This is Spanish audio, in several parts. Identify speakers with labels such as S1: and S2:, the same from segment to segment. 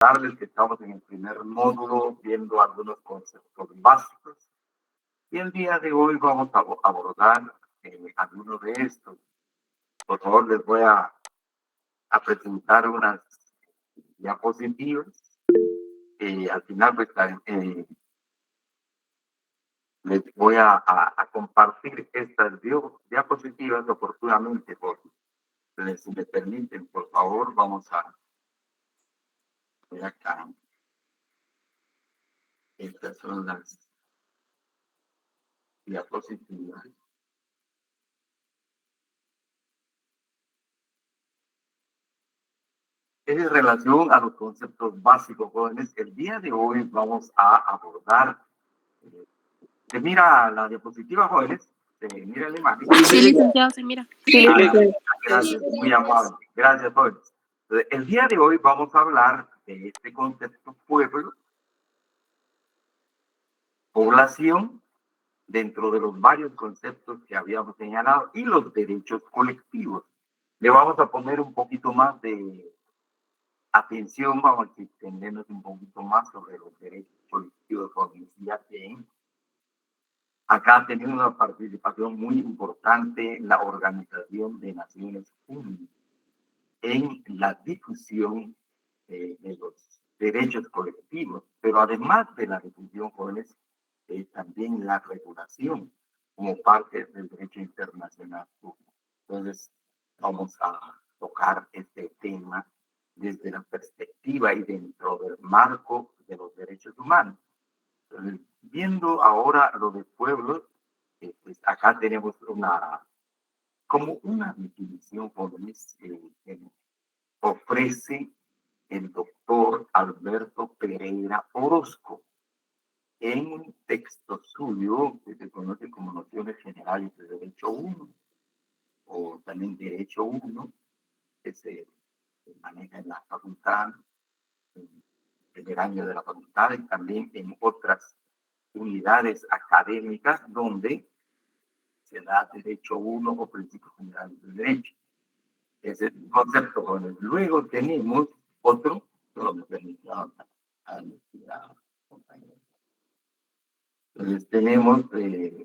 S1: Recordarles que estamos en el primer módulo viendo algunos conceptos básicos y el día de hoy vamos a abordar algunos de estos. Por favor, les voy a presentar unas diapositivas. Al final, pues, les voy a compartir estas diapositivas oportunamente. Si me permiten, por favor, vamos a ver acá. Estas son las diapositivas. En relación a los conceptos básicos, jóvenes, el día de hoy vamos a abordar. ¿Se mira la diapositiva, jóvenes? ¿Se mira la imagen?
S2: Sí, licenciado, se mira.
S3: Sí,
S1: gracias, muy amable. Gracias, jóvenes. Entonces, el día de hoy vamos a hablar de este concepto pueblo, población, dentro de los varios conceptos que habíamos señalado, y los derechos colectivos. Le vamos a poner un poquito más de atención, vamos a extendernos un poquito más sobre los derechos colectivos, ya que acá ha tenido una participación muy importante en la Organización de Naciones Unidas en la difusión de los derechos colectivos, pero además de la difusión, jóvenes, también la regulación como parte del derecho internacional. Entonces, vamos a tocar este tema desde la perspectiva y dentro del marco de los derechos humanos. Entonces, viendo ahora lo de pueblos, pues acá tenemos como una definición, jóvenes, que ofrece el doctor Alberto Pereira Orozco en un texto suyo que se conoce como Nociones Generales de Derecho 1 o también Derecho 1, que se maneja en la facultad, en el primer año de la facultad y también en otras unidades académicas donde se da Derecho 1 o Principios Generales de Derecho. Ese es el concepto. Bueno, luego tenemos otro, entonces tenemos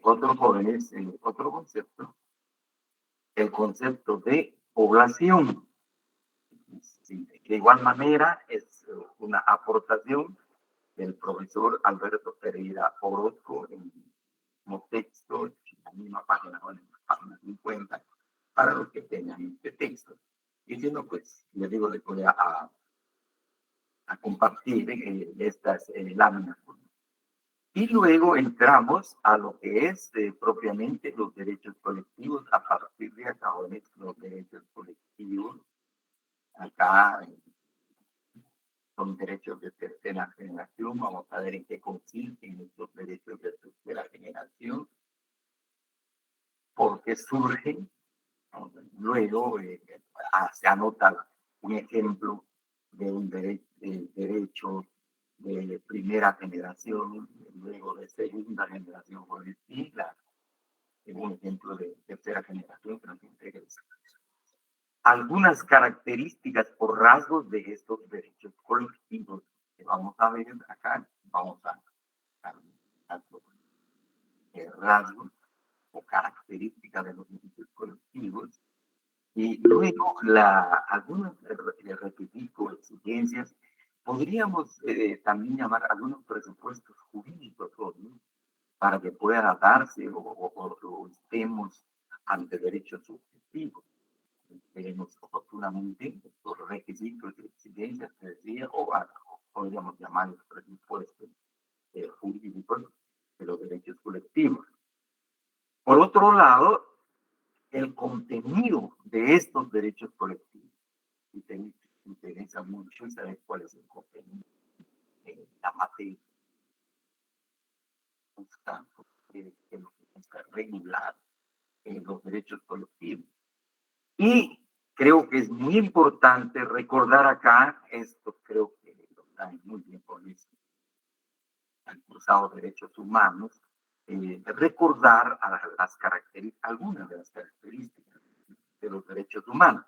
S1: otros jóvenes, otro concepto, el concepto de población. Sí, de igual manera es una aportación del profesor Alberto Pereira Orozco en como texto en la misma página, o en la página 50, para los que tengan este texto. Y si no, pues les digo, les voy a compartir estas láminas. Y luego entramos a lo que es propiamente los derechos colectivos. A partir de acá, los derechos colectivos, acá son derechos de tercera generación. Vamos a ver en qué consisten estos derechos de tercera generación, por qué surgen. Luego se anota un ejemplo de un derecho de primera generación, luego de segunda generación, y un ejemplo de tercera generación que nos interesa. Algunas características o rasgos de estos derechos colectivos que vamos a ver acá, vamos a rasgos o características de los derechos colectivos. Y luego, algunas, les repito, exigencias, podríamos también llamar algunos presupuestos jurídicos, ¿no? Para que pueda darse o estemos ante derechos subjetivos. Tenemos oportunamente los requisitos y exigencias que decía, o podríamos llamar los presupuestos jurídicos de los derechos colectivos. Por otro lado, el contenido de estos derechos colectivos. Y te interesa mucho saber cuál es el contenido de la materia. Que busca regular los derechos colectivos. Y creo que es muy importante recordar acá, esto creo que lo traen muy bien con eso, han cursado derechos humanos, recordar algunas de las características de los derechos humanos.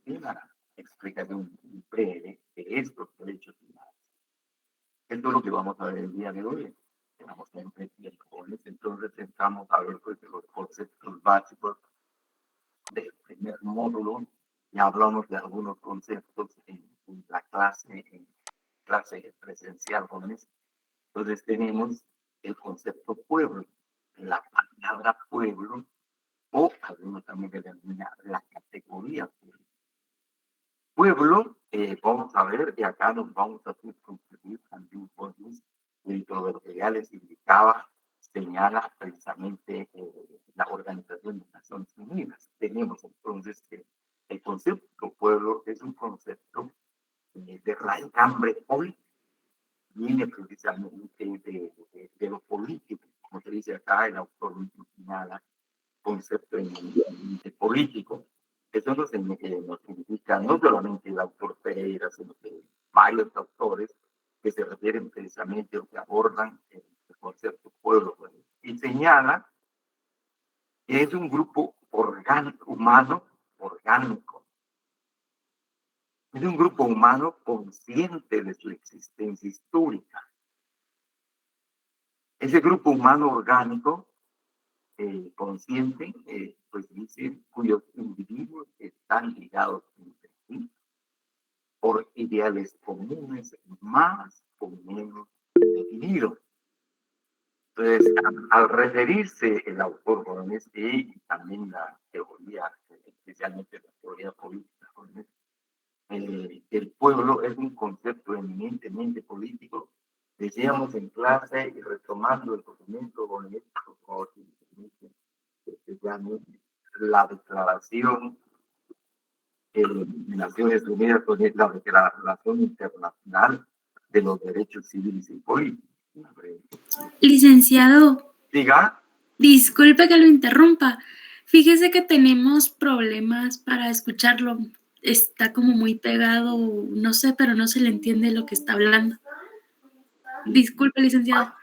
S1: Una explicación breve de estos derechos humanos. Esto es lo que vamos a ver el día de hoy. Estamos siempre bien jóvenes, entonces entramos a ver pues, los conceptos básicos del primer módulo. Ya hablamos de algunos conceptos en la clase presencial, jóvenes. Entonces tenemos el concepto pueblo, la palabra pueblo, o algunos también determinan la categoría pueblo. Pueblo, vamos a ver, y acá nos vamos a circunscribir también por dentro de lo que ya les indicaba, señala precisamente la Organización de Naciones Unidas. Tenemos entonces que el concepto pueblo es un concepto de raigambre política, viene precisamente de lo político, como se dice acá, el autor señala concepto político. Eso nos significa no solamente el autor Pereira, sino que varios autores que se refieren precisamente o que abordan el concepto pueblo, y señala que es un grupo humano orgánico. Es un grupo humano consciente de su existencia histórica. Ese grupo humano orgánico consciente, pues dice, cuyos individuos están ligados entre sí por ideales comunes más o menos definidos. Entonces, al referirse el autor jóvenes y también la teoría, especialmente la teoría política jóvenes, el pueblo es un concepto eminentemente político. Decíamos en clase y retomando el documento jóvenes, la declaración de Naciones Unidas, pues es la Declaración Internacional de los Derechos Civiles y Políticos.
S2: Licenciado,
S1: Diga.
S2: Disculpe que lo interrumpa. Fíjese que tenemos problemas para escucharlo. Está como muy pegado, no sé, pero no se le entiende lo que está hablando. Disculpe, licenciado.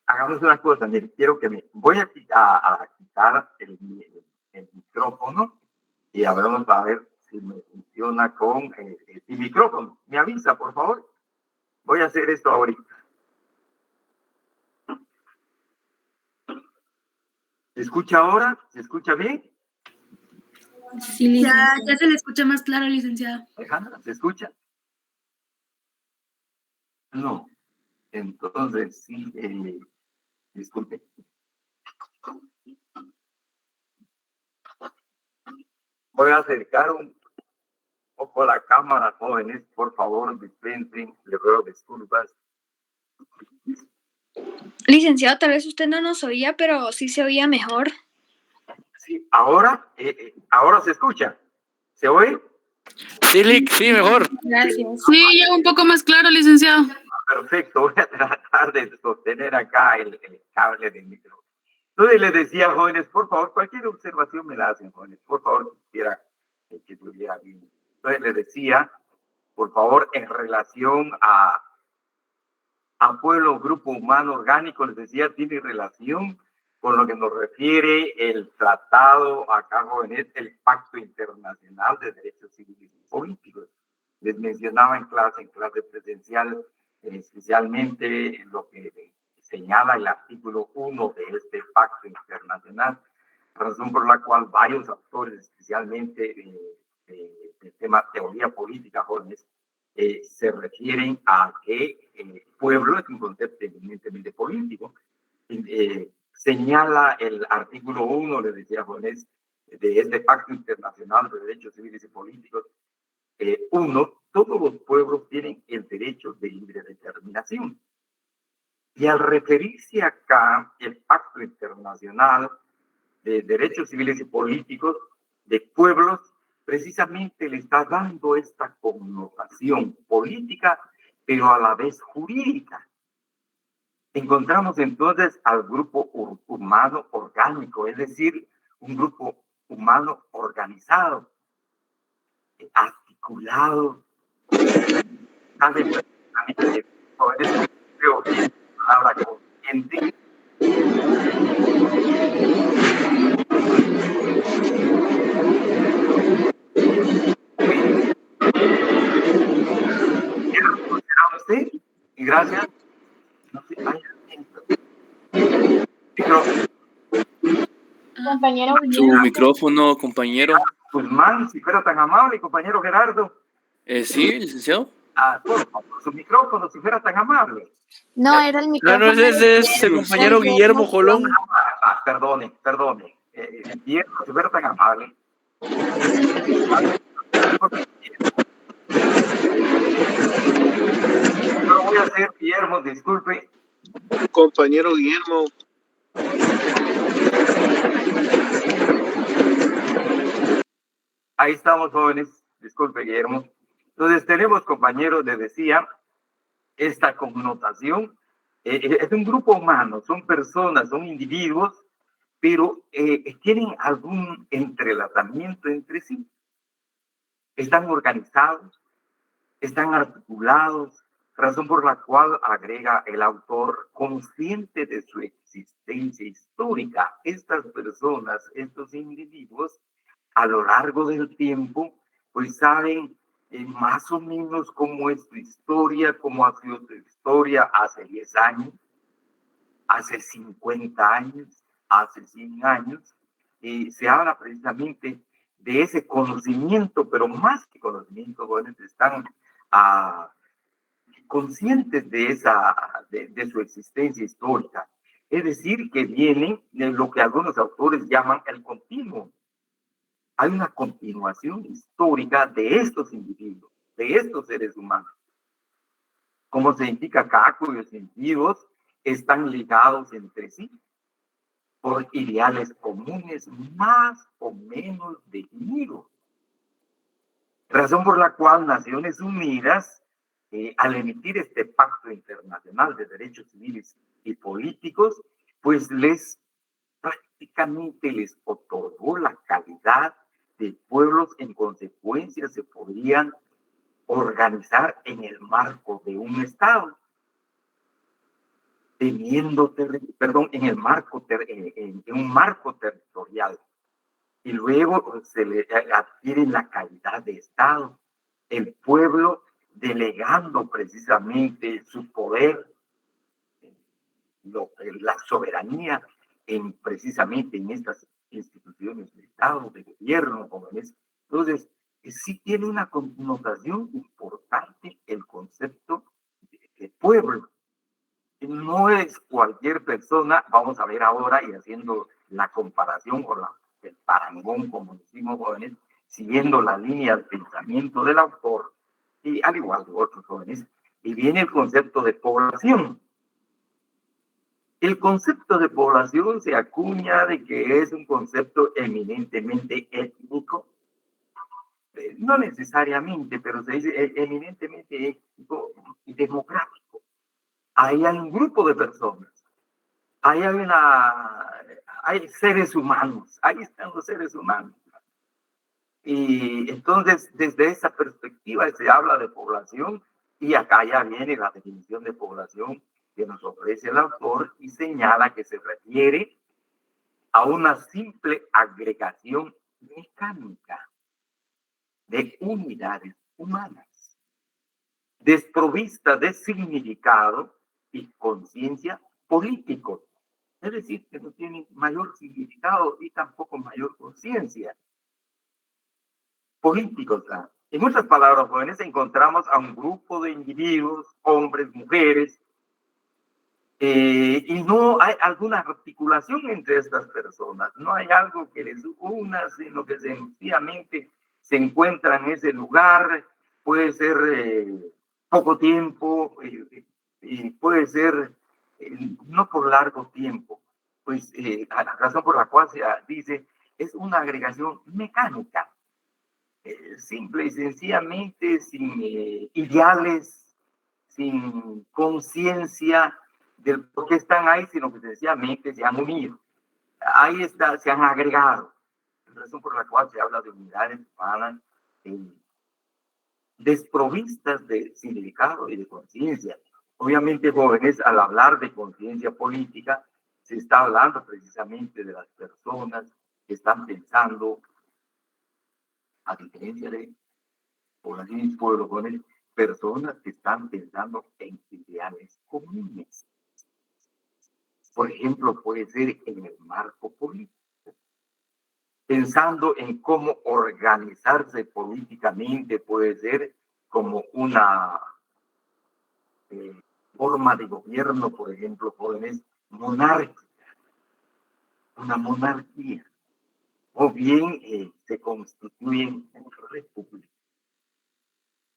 S1: Hagamos una cosa, quiero que voy a quitar el micrófono y vamos a ver si me funciona con el micrófono. Me avisa, por favor. Voy a hacer esto ahorita. ¿Se escucha ahora? ¿Se escucha bien?
S2: Sí, ya se le escucha más claro, licenciado.
S1: Alejandra, ¿se escucha? No. Entonces, sí, disculpe. Voy a acercar un poco la cámara, jóvenes. Por favor, dispensen, le ruego disculpas.
S3: Licenciado, tal vez usted no nos oía, pero sí se oía mejor.
S1: Sí, ahora se escucha. ¿Se oye?
S4: Sí, Lick, sí, mejor.
S2: Gracias.
S5: Sí, ya un poco más claro, licenciado.
S1: Perfecto, voy a tratar de sostener acá el cable del micrófono. Entonces les decía, jóvenes, por favor, cualquier observación me la hacen, jóvenes, por favor, quisiera que estuviera bien. Entonces les decía, por favor, en relación a pueblo, grupo humano orgánico, les decía, tiene relación con lo que nos refiere el tratado acá, jóvenes, el Pacto Internacional de Derechos Civiles y Políticos. Les mencionaba en clase presencial, especialmente lo que señala el artículo 1 de este pacto internacional, razón por la cual varios autores, especialmente del tema teoría política, jóvenes, se refieren a que el pueblo es un concepto eminentemente político. Señala el artículo 1, les decía, jóvenes, de este pacto internacional de derechos civiles y políticos, todos los pueblos tienen el derecho de libre determinación. Y al referirse acá el Pacto Internacional de Derechos Civiles y Políticos de pueblos, precisamente le está dando esta connotación política, pero a la vez jurídica. Encontramos entonces al grupo humano orgánico, es decir, un grupo humano organizado, articulado, palabra consciente. usted y gracias. No sé, micrófono.
S3: Compañero
S4: Su micrófono, compañero.
S1: Guzmán, si fuera tan amable, compañero Gerardo.
S4: Sí, licenciado.
S1: Por favor, su micrófono, si fuera tan amable.
S3: No, era el
S4: No,
S3: micrófono.
S4: no, ese es el compañero Guillermo Jolón.
S1: Perdone. Guillermo, si fuera tan amable. No lo voy a hacer, Guillermo, disculpe.
S6: Compañero Guillermo.
S1: Ahí estamos, jóvenes. Disculpe, Guillermo. Entonces, tenemos, compañeros, les decía, esta connotación. Es un grupo humano, son personas, son individuos, pero tienen algún entrelazamiento entre sí. Están organizados, están articulados, razón por la cual agrega el autor, consciente de su existencia histórica. Estas personas, estos individuos, a lo largo del tiempo, pues saben más o menos cómo es su historia, cómo ha sido su historia hace 10 años, hace 50 años, hace 100 años. Se habla precisamente de ese conocimiento, pero más que conocimiento, bueno, están conscientes de su existencia histórica. Es decir, que vienen de lo que algunos autores llaman el continuo. Hay una continuación histórica de estos individuos, de estos seres humanos. Como se indica acá, cuyos sentidos están ligados entre sí por ideales comunes más o menos definidos. Razón por la cual Naciones Unidas, al emitir este Pacto Internacional de Derechos Civiles y Políticos, pues prácticamente les otorgó la calidad de pueblos. En consecuencia se podrían organizar en el marco de un Estado, en un marco territorial, y luego se le adquiere la calidad de Estado, el pueblo delegando precisamente su poder, la soberanía precisamente en estas instituciones de Estado, de gobierno, como es. Entonces, sí tiene una connotación importante el concepto de pueblo. No es cualquier persona, vamos a ver ahora, y haciendo la comparación con el parangón, como decimos jóvenes, siguiendo la línea de pensamiento del autor, y al igual que otros jóvenes, y viene el concepto de población. El concepto de población se acuña de que es un concepto eminentemente étnico, no necesariamente, pero se dice eminentemente étnico y demográfico. Ahí hay un grupo de personas, ahí hay seres humanos, ahí están los seres humanos. Y entonces, desde esa perspectiva se habla de población, y acá ya viene la definición de población que nos ofrece el autor y señala que se refiere a una simple agregación mecánica de unidades humanas, desprovista de significado y conciencia político. Es decir, que no tienen mayor significado y tampoco mayor conciencia políticos. En otras palabras, jóvenes, encontramos a un grupo de individuos, hombres, mujeres, y no hay alguna articulación entre estas personas, no hay algo que les una, sino que sencillamente se encuentran en ese lugar. Puede ser poco tiempo, y puede ser no por largo tiempo, pues la razón por la cual se dice es una agregación mecánica, simple y sencillamente, sin ideales, sin conciencia del por qué están ahí, sino que sencillamente se han unido. Ahí está, se han agregado. La razón por la cual se habla de unidades humanas desprovistas de significado y de conciencia. Obviamente, jóvenes, al hablar de conciencia política, se está hablando precisamente de las personas que están pensando, a diferencia de poblaciones y pueblos, jóvenes, personas que están pensando en ideales comunes. Por ejemplo, puede ser en el marco político, pensando en cómo organizarse políticamente, puede ser como una forma de gobierno, por ejemplo, jóvenes, monárquica, una monarquía, o bien se constituyen en república.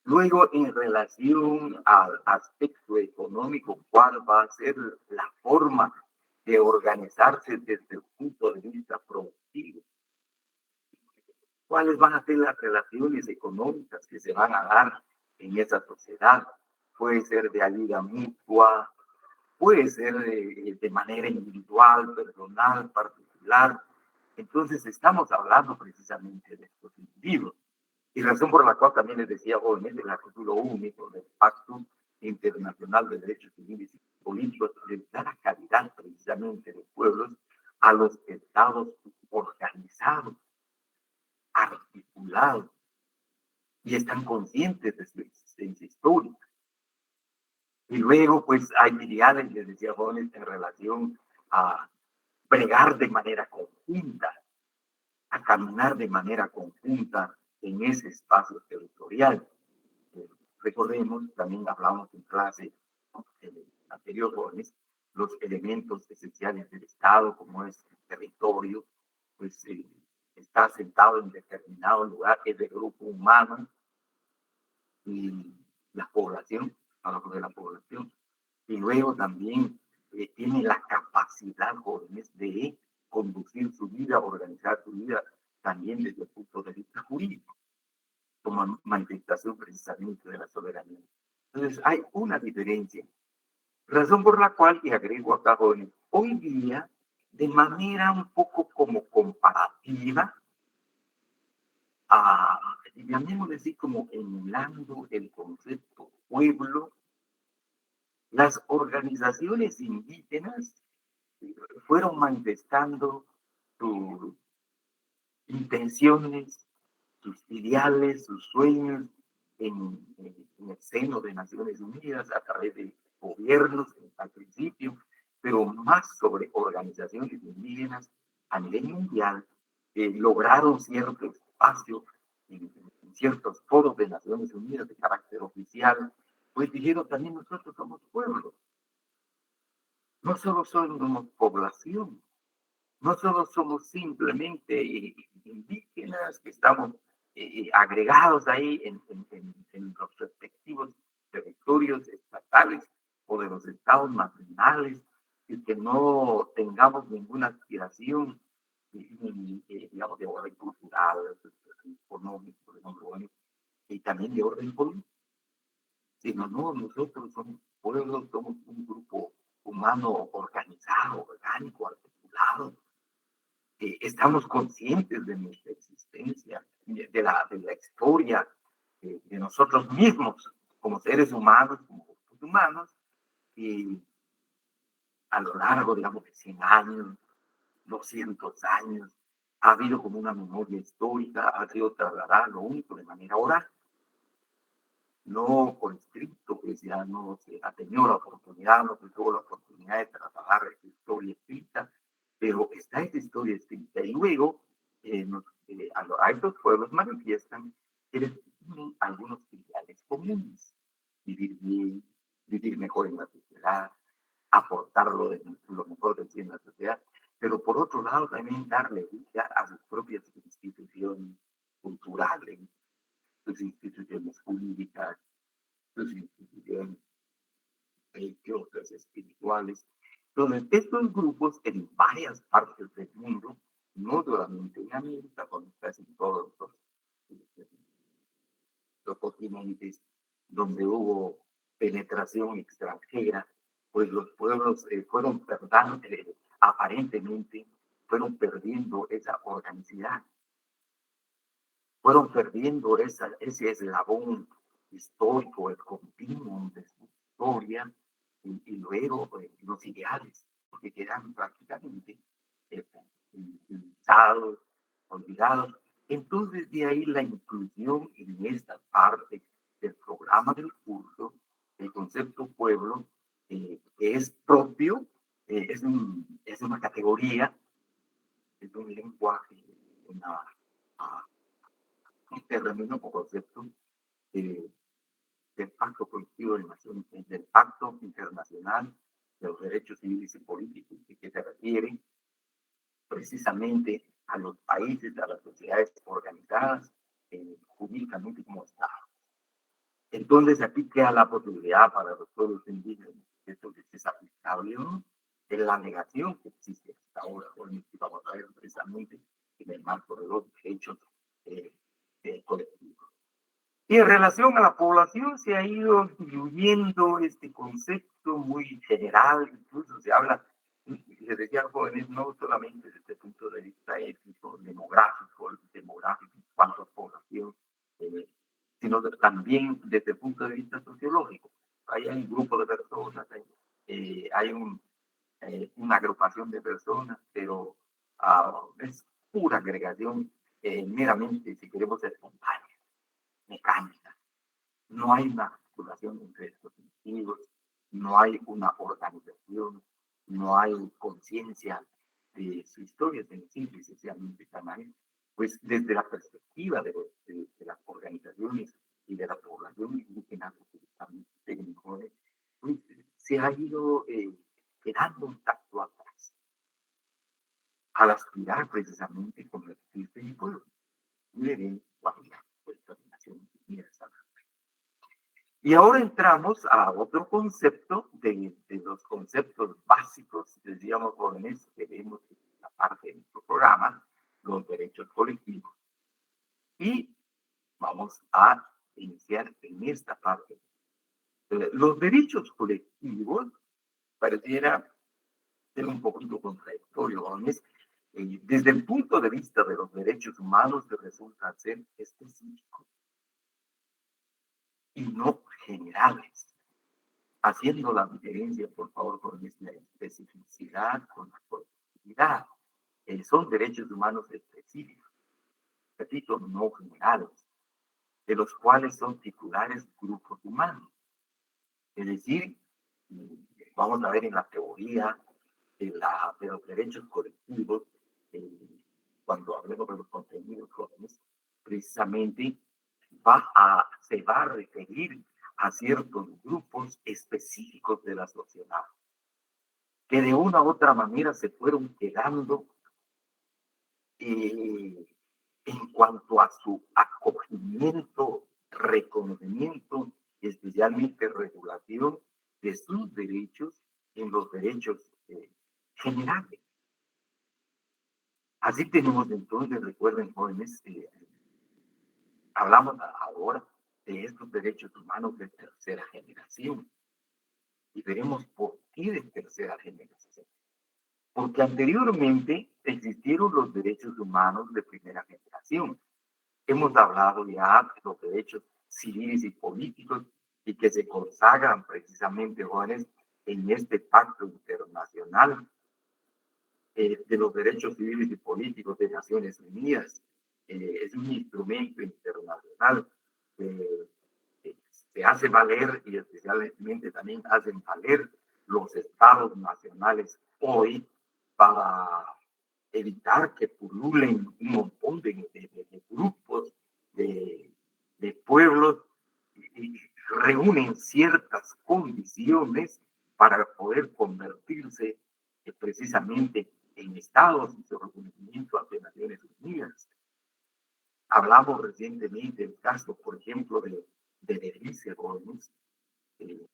S1: Luego, en relación al aspecto económico, ¿cuál va a ser la forma de organizarse desde el punto de vista productivo? ¿Cuáles van a ser las relaciones económicas que se van a dar en esa sociedad? Puede ser de ayuda mutua, puede ser de manera individual, personal, particular. Entonces, estamos hablando precisamente de estos individuos. Y razón por la cual también les decía jóvenes del artículo único del Pacto Internacional de Derechos Civiles y Políticos, les da la calidad precisamente de pueblos a los estados organizados, articulados, y están conscientes de su existencia histórica. Y luego, pues, hay ideales, les decía jóvenes, en relación a bregar de manera conjunta, a caminar de manera conjunta en ese espacio territorial. Recordemos, también hablamos en clase anterior, jóvenes, los elementos esenciales del Estado, como es el territorio, pues está asentado en determinado lugar, es de grupo humano, y la población, hablamos de la población, y luego también tiene la capacidad, jóvenes, de conducir su vida, organizar su vida, también desde el punto de vista jurídico, como manifestación precisamente de la soberanía. Entonces, hay una diferencia, razón por la cual, y agrego acá, jóvenes, hoy día, de manera un poco como comparativa, llamémosle así, como emulando el concepto pueblo, las organizaciones indígenas fueron manifestando sus intenciones, sus ideales, sus sueños en el seno de Naciones Unidas a través de gobiernos al principio, pero más sobre organizaciones indígenas a nivel mundial que lograron cierto espacio en ciertos foros de Naciones Unidas de carácter oficial, pues dijeron también nosotros somos pueblos, no solo somos población, no solo somos simplemente indígenas que estamos agregados ahí en los respectivos territorios estatales o de los estados nacionales y que no tengamos ninguna aspiración, digamos, de orden cultural, económico, bueno, y también de orden político, sino no, nosotros somos pueblos, somos un grupo humano organizado, orgánico, articulado, estamos conscientes de nuestra existencia, de la historia de nosotros mismos como seres humanos, como grupos humanos, y a lo largo, digamos, de 100 años, 200 años, ha habido como una memoria histórica, ha sido trasladada lo único de manera oral, no por escrito, pues ya no se ha tenido la oportunidad, no se tuvo la oportunidad de trabajar esa historia escrita, pero está esa historia escrita. Y luego a estos pueblos manifiestan que les tienen algunos ideales comunes: vivir bien, vivir mejor en la sociedad, aportar lo mejor de sí en la sociedad, pero por otro lado también darle vida a sus propias instituciones culturales, sus instituciones jurídicas, sus instituciones religiosas, espirituales. Entonces, estos grupos en varias partes del mundo, no solamente en América, con casi todos los continentes donde hubo penetración extranjera, pues los pueblos fueron perdiendo, aparentemente, fueron perdiendo esa organicidad, fueron perdiendo ese eslabón histórico, el continuum de su historia, y luego los ideales, porque quedan prácticamente utilizados, olvidados. Entonces, de ahí la inclusión en esta parte del programa del pueblo, que es propio, es una categoría, es un lenguaje, ah, un término o concepto eh, del Pacto Colectivo de Naciones, del Pacto Internacional de los Derechos Civiles y Políticos, que se refiere precisamente a los países, a las sociedades organizadas jurídicamente como Estado. Entonces aquí queda la posibilidad para los pueblos indígenas, esto que es aplicable o no, es la negación que existe hasta ahora, que vamos a ver precisamente en el marco de los derechos colectivos. Y en relación a la población se ha ido diluyendo este concepto muy general, incluso se habla, se decía jóvenes, no solamente desde el punto de vista étnico, demográfico, cuanto a población, sino también desde el punto de vista sociológico. Hay un grupo de personas, hay una agrupación de personas, pero es pura agregación meramente, si queremos, espontánea, mecánica. No hay una articulación entre estos individuos, no hay una organización, no hay conciencia de su historia, simple y sencillamente canal. Pues desde la perspectiva de las organizaciones y de la población indígena, pues, se ha ido quedando un tacto atrás al aspirar precisamente convertirse en pueblo. Miren, y ahora entramos a otro concepto de los conceptos básicos, decíamos jóvenes, que vemos en la parte de nuestro programa, los derechos colectivos. Y vamos a iniciar en esta parte. Los derechos colectivos pareciera ser un poquito contradictorio, jóvenes. Desde el punto de vista de los derechos humanos, resulta ser específicos y no generales, haciendo la diferencia, por favor, con la especificidad, con la colectividad. Son derechos humanos específicos, repito, no generales, de los cuales son titulares grupos humanos. Es decir, vamos a ver en la teoría de los derechos colectivos, cuando hablemos de los contenidos jóvenes, precisamente se va a referir a ciertos grupos específicos de la sociedad, que de una u otra manera se fueron quedando en cuanto a su acogimiento, reconocimiento y especialmente regulación de sus derechos en los derechos generales. Así tenemos entonces, recuerden jóvenes, hablamos ahora de estos derechos humanos de tercera generación. Y veremos por qué de tercera generación. Porque anteriormente existieron los derechos humanos de primera generación. Hemos hablado ya de los derechos civiles y políticos y que se consagran precisamente, jóvenes, en este pacto internacional de los derechos civiles y políticos de Naciones Unidas. Es un instrumento internacional que se hace valer y especialmente también hacen valer los estados nacionales hoy para evitar que pululen un montón de grupos, de pueblos y reúnen ciertas condiciones para poder convertirse precisamente en estados y su reconocimiento ante Naciones Unidas. Hablamos recientemente del caso, por ejemplo, de Belice, jóvenes.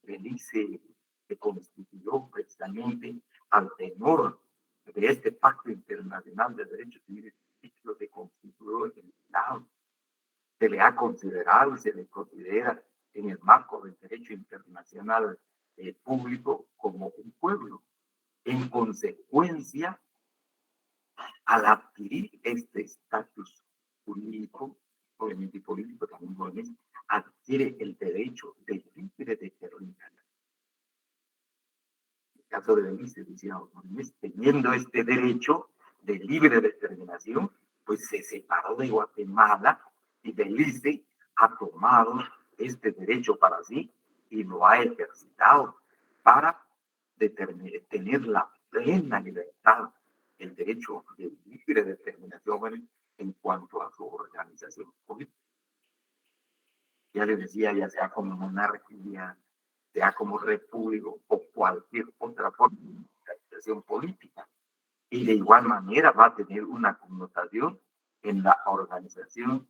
S1: Belice se constituyó precisamente al tenor de este Pacto Internacional de Derechos Civiles y Políticos, se constituyó en el Estado. Se le ha considerado y se le considera en el marco del derecho internacional público como un pueblo. En consecuencia, al adquirir este estatus jurídico, obviamente político también, jóvenes, adquiere el derecho de libre determinación. En el caso de Belice, decíamos, teniendo este derecho de libre determinación, pues se separó de Guatemala y Belice ha tomado este derecho para sí y lo ha ejercitado para tener la plena libertad, el derecho de libre determinación en cuanto a su organización política. Ya les decía, ya sea como monarquía, sea como república o cualquier otra forma de organización política. Y de igual manera va a tener una connotación en la organización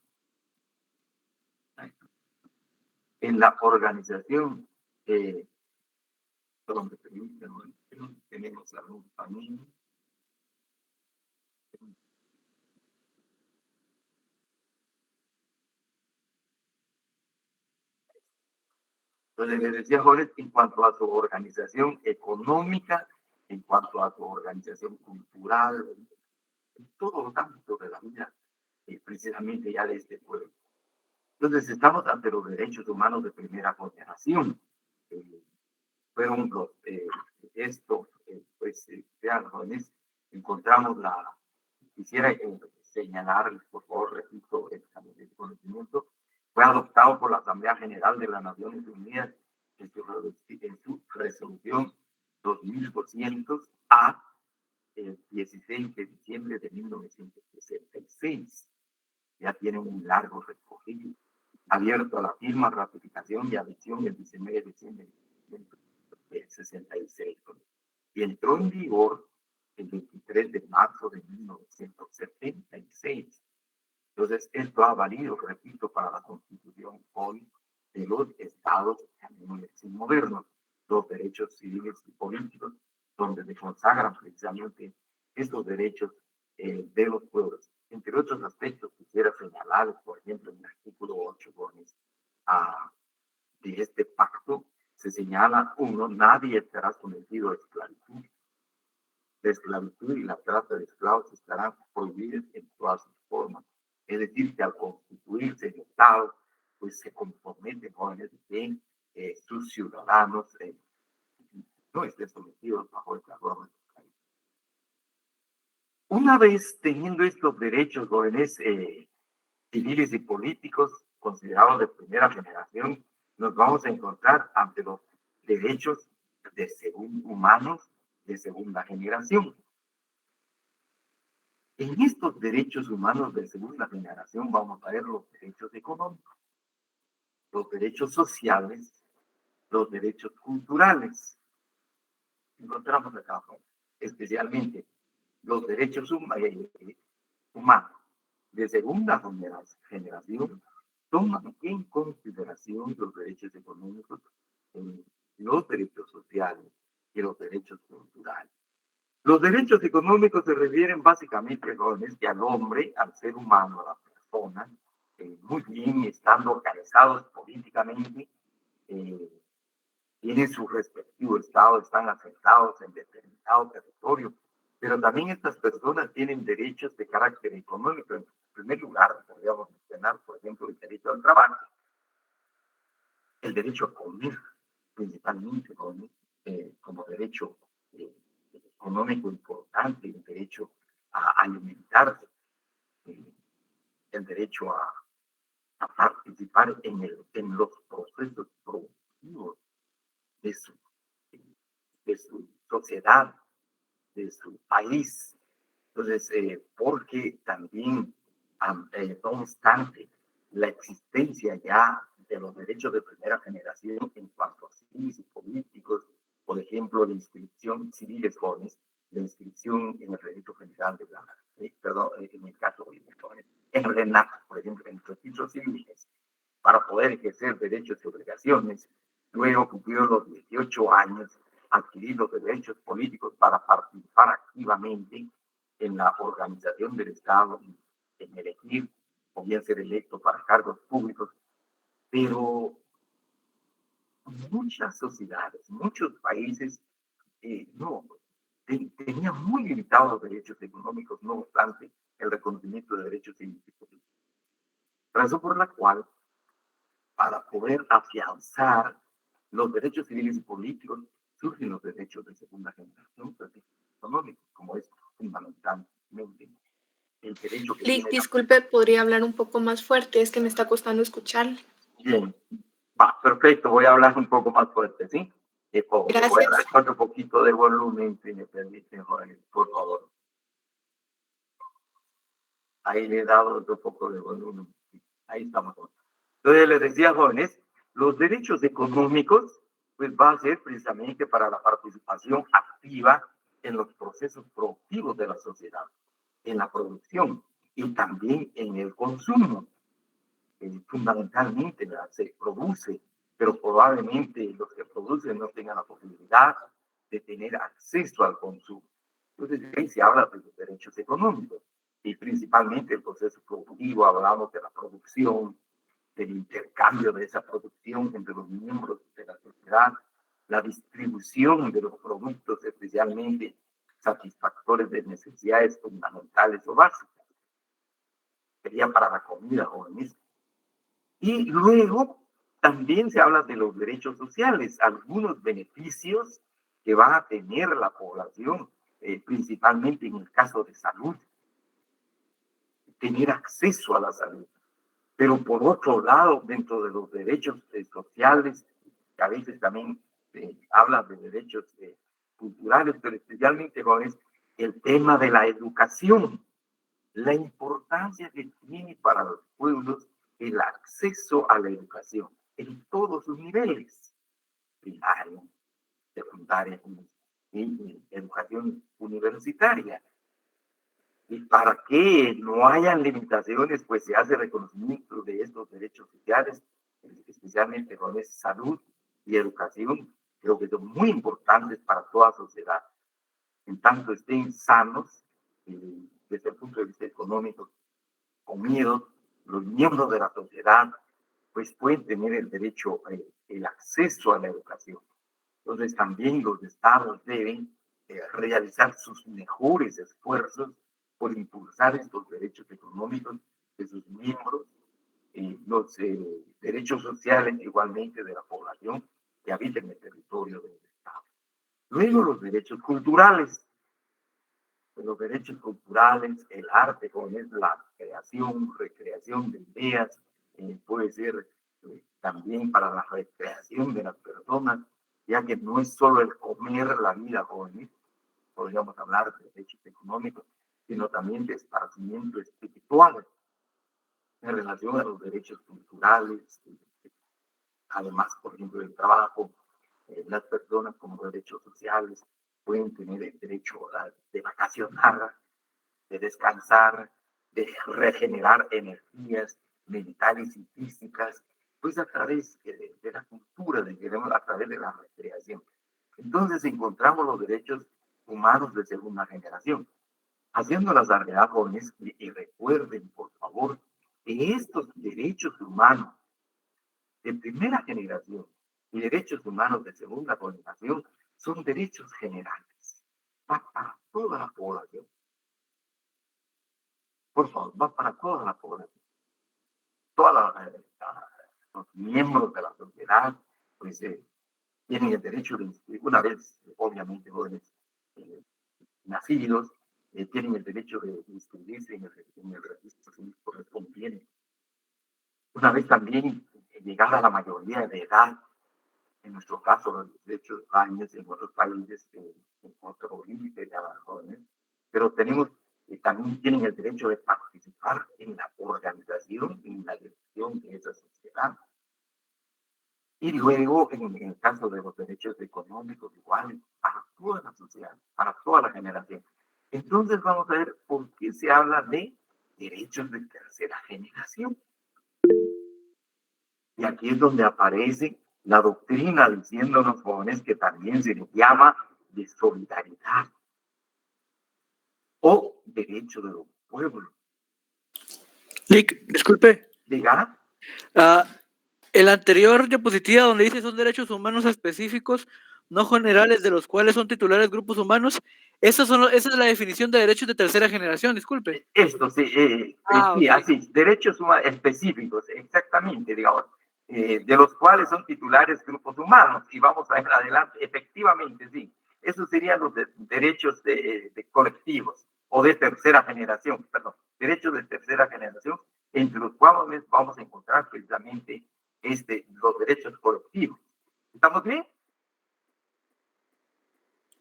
S1: donde tenemos la luz también. Entonces, les decía, jóvenes, en cuanto a su organización económica, en cuanto a su organización cultural, en todos los ámbitos de la vida, precisamente ya de este pueblo. Entonces, estamos ante los derechos humanos de primera generación. Fueron los, vean, jóvenes, encontramos quisiera señalarles, por favor, repito, el conocimiento, fue adoptado por la Asamblea General de las Naciones Unidas en su resolución 2200-A, el 16 de diciembre de 1966. Ya tiene un largo recorrido, abierto a la firma, ratificación y adhesión el 19 de diciembre de 1966. Y entró en vigor el 23 de marzo de 1976. Entonces, esto ha valido, repito, para la constitución hoy de los estados modernos, los derechos civiles y políticos, donde se consagran precisamente estos derechos de los pueblos. Entre otros aspectos, quisiera señalar, por ejemplo, en el artículo 8 de este pacto, se señala, uno, nadie estará sometido a esclavitud. La esclavitud y la trata de esclavos estarán prohibidas en todas sus formas. Es decir, que al constituirse el Estado, pues se comprometen jóvenes de que sus ciudadanos no estén sometidos bajo esta forma de esclavitud. Una vez teniendo estos derechos, jóvenes, civiles y políticos considerados de primera generación, nos vamos a encontrar ante los derechos humanos de segunda generación. En estos derechos humanos de segunda generación vamos a ver los derechos económicos, los derechos sociales, los derechos culturales. Encontramos acá, especialmente los derechos humanos de segunda generación toman en consideración los derechos económicos, los derechos sociales y los derechos culturales. Los derechos económicos se refieren básicamente, jóvenes, que al hombre, al ser humano, a la persona, muy bien estando organizados políticamente, tienen su respectivo estado, están asentados en determinado territorio, pero también estas personas tienen derechos de carácter económico. En primer lugar, podríamos mencionar, por ejemplo, el derecho al trabajo, el derecho a comer, principalmente, como derecho económico importante, el derecho a alimentarse, el derecho a participar en los procesos productivos de su sociedad, de su país. Entonces, porque también, no obstante la existencia ya de los derechos de primera generación en cuanto a civiles y políticos, por ejemplo, la inscripción civiles jóvenes, la inscripción en el registro general de la, en el caso de los jóvenes, en el RENAC, por ejemplo, en los registros civiles, para poder ejercer derechos y obligaciones, luego cumplió los 18 años, adquirir los derechos políticos para participar activamente en la organización del Estado, en elegir o bien ser electo para cargos públicos. Pero muchas sociedades, muchos países tenían muy limitados los derechos económicos, no obstante el reconocimiento de derechos civiles y políticos. Razón por la cual, para poder afianzar los derechos civiles y políticos, surgen los derechos de segunda generación, económicos, como es fundamentalmente el derecho que tiene.
S7: Disculpe, ¿podría hablar un poco más fuerte? Es que me está costando escuchar.
S1: Bien, va, perfecto, voy a hablar un poco más fuerte, ¿sí?
S7: Gracias.
S1: Voy a dar un poquito de volumen, si me permiten, jóvenes, por favor. Ahí le he dado otro poco de volumen. Ahí estamos. Entonces, les decía, jóvenes, los derechos económicos, pues va a ser precisamente para la participación activa en los procesos productivos de la sociedad, en la producción y también en el consumo. Fundamentalmente se produce, pero probablemente los que producen no tengan la posibilidad de tener acceso al consumo. Entonces, ahí se habla de los derechos económicos y principalmente el proceso productivo, hablamos de la producción, del intercambio de esa producción entre los miembros de la sociedad, la distribución de los productos, especialmente satisfactores de necesidades fundamentales o básicas. Sería para la comida, jóvenes. Y luego también se habla de los derechos sociales, algunos beneficios que va a tener la población, principalmente en el caso de salud, tener acceso a la salud. Pero por otro lado, dentro de los derechos sociales, que a veces también habla de derechos culturales, pero especialmente, jóvenes, el tema de la educación, la importancia que tiene para los pueblos el acceso a la educación en todos sus niveles, primaria, secundaria y educación universitaria. Y para que no hayan limitaciones, pues se hace reconocimiento de estos derechos sociales, especialmente con salud y educación, creo que son muy importantes para toda sociedad. En tanto estén sanos, desde el punto de vista económico, comidos, los miembros de la sociedad, pues pueden tener el derecho, el acceso a la educación. Entonces también los estados deben realizar sus mejores esfuerzos por impulsar estos derechos económicos de sus miembros, los derechos sociales igualmente de la población que habita en el territorio del estado. Luego los derechos culturales. Los derechos culturales, el arte, como es la creación, recreación de ideas, puede ser también para la recreación de las personas, ya que no es solo el comer la vida, jóvenes, podríamos hablar de derechos económicos, sino también de esparcimiento espiritual en relación a los derechos culturales, además, por ejemplo, el trabajo, las personas como derechos sociales pueden tener el derecho de vacacionar, de descansar, de regenerar energías mentales y físicas, pues a través de la cultura, a través de la recreación. Entonces encontramos los derechos humanos de segunda generación. Haciendo la salvedad, jóvenes, y recuerden, por favor, que estos derechos humanos de primera generación y derechos humanos de segunda generación son derechos generales. Va para toda la población. Por favor, va para toda la población. Todos los miembros de la sociedad, pues, tienen el derecho de, una vez, obviamente, jóvenes nacidos, tienen el derecho de inscribirse en el registro civil correspondiente. Una vez también llegada a la mayoría de edad, en nuestro caso, los 18 años, en otros países, en otro límite de edad, jóvenes, pero tenemos, también tienen el derecho de participar en la organización y en la dirección de esa sociedad. Y luego, en el caso de los derechos económicos, igual, para toda la sociedad, para toda la generación. Entonces, vamos a ver por qué se habla de derechos de tercera generación. Y aquí es donde aparece la doctrina diciéndonos, jóvenes, que también se les llama de solidaridad o derecho de los pueblos.
S8: Lick, disculpe.
S1: Diga.
S8: El anterior diapositiva donde dice son derechos humanos específicos, no generales, de los cuales son titulares grupos humanos, esa es la definición de derechos de tercera generación, disculpe.
S1: Esto, sí, sí, okay. Así, derechos específicos, exactamente, digamos, de los cuales son titulares grupos humanos, y vamos a ir adelante, efectivamente, sí, esos serían los derechos de colectivos, o de tercera generación, perdón, derechos de tercera generación, entre los cuales vamos a encontrar precisamente los derechos colectivos. ¿Estamos bien?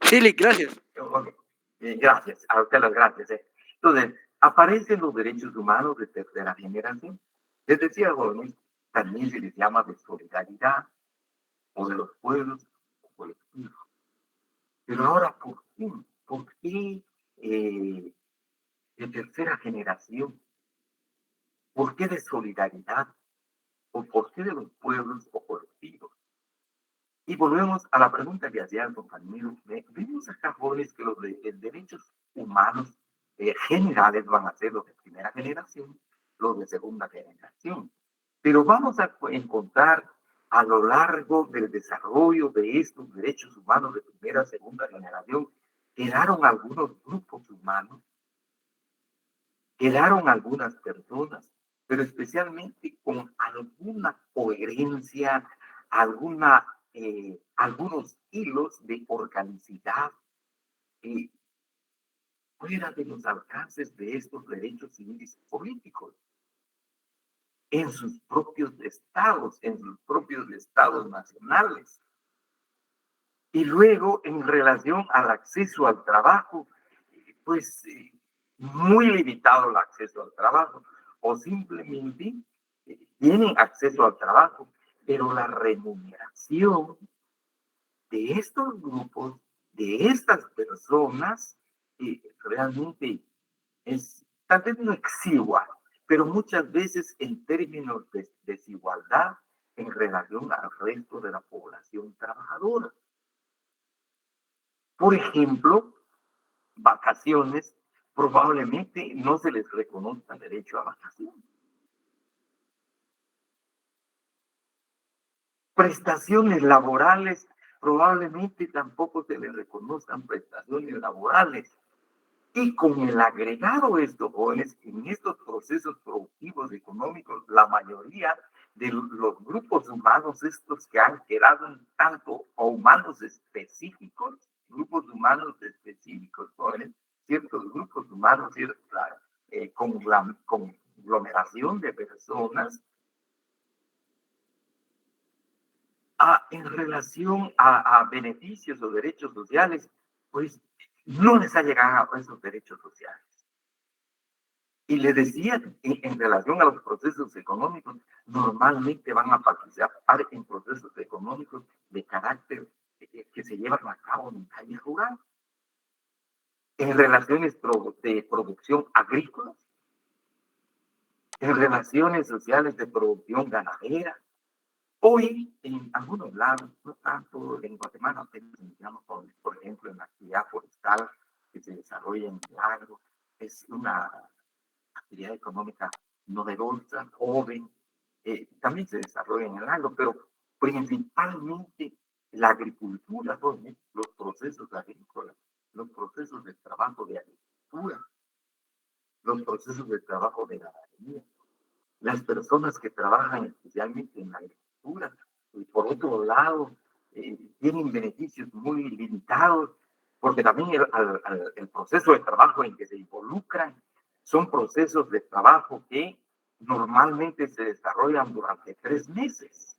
S8: Sí, gracias.
S1: Ok. Gracias, a usted las gracias. Entonces, aparecen los derechos humanos de tercera generación. Les decía, jóvenes, también se les llama de solidaridad o de los pueblos o colectivos. Pero ahora, ¿por qué? ¿Por qué de tercera generación? ¿Por qué de solidaridad? ¿O por qué de los pueblos o colectivos? Y volvemos a la pregunta que hacía el compañero. Vemos acá, jóvenes, que los derechos humanos generales van a ser los de primera generación, los de segunda generación. Pero vamos a encontrar a lo largo del desarrollo de estos derechos humanos de primera, segunda generación, quedaron algunos grupos humanos, quedaron algunas personas, pero especialmente con alguna coherencia, algunos hilos de organicidad fuera de los alcances de estos derechos civiles y políticos, en sus propios estados nacionales. Y luego, en relación al acceso al trabajo, pues muy limitado el acceso al trabajo, o simplemente tienen acceso al trabajo, pero la remuneración de estos grupos, de estas personas, realmente es tal vez no exigua, pero muchas veces en términos de desigualdad en relación al resto de la población trabajadora. Por ejemplo, vacaciones, probablemente no se les reconozca derecho a vacaciones. Prestaciones laborales, probablemente tampoco se les reconozcan prestaciones laborales. Y con el agregado de estos jóvenes, en estos procesos productivos económicos, la mayoría de los grupos humanos, estos que han quedado en tanto a humanos específicos, grupos humanos específicos, jóvenes, ciertos grupos humanos, cierta conglomeración de personas, en relación a beneficios o derechos sociales, pues no les ha llegado a esos derechos sociales. Y les decía, en relación a los procesos económicos, normalmente van a participar en procesos económicos de carácter que se llevan a cabo en calle rural, en relaciones de producción agrícola, en relaciones sociales de producción ganadera. Hoy, en algunos lados, no tanto en Guatemala, por ejemplo, en la actividad forestal que se desarrolla en el agro, es una actividad económica novedosa, joven, también se desarrolla en el agro, pero principalmente la agricultura, los procesos agrícolas, los procesos de trabajo de agricultura, los procesos de trabajo de ganadería, las personas que trabajan especialmente en la agricultura, y por otro lado, tienen beneficios muy limitados, porque también el proceso de trabajo en que se involucran son procesos de trabajo que normalmente se desarrollan durante 3 meses.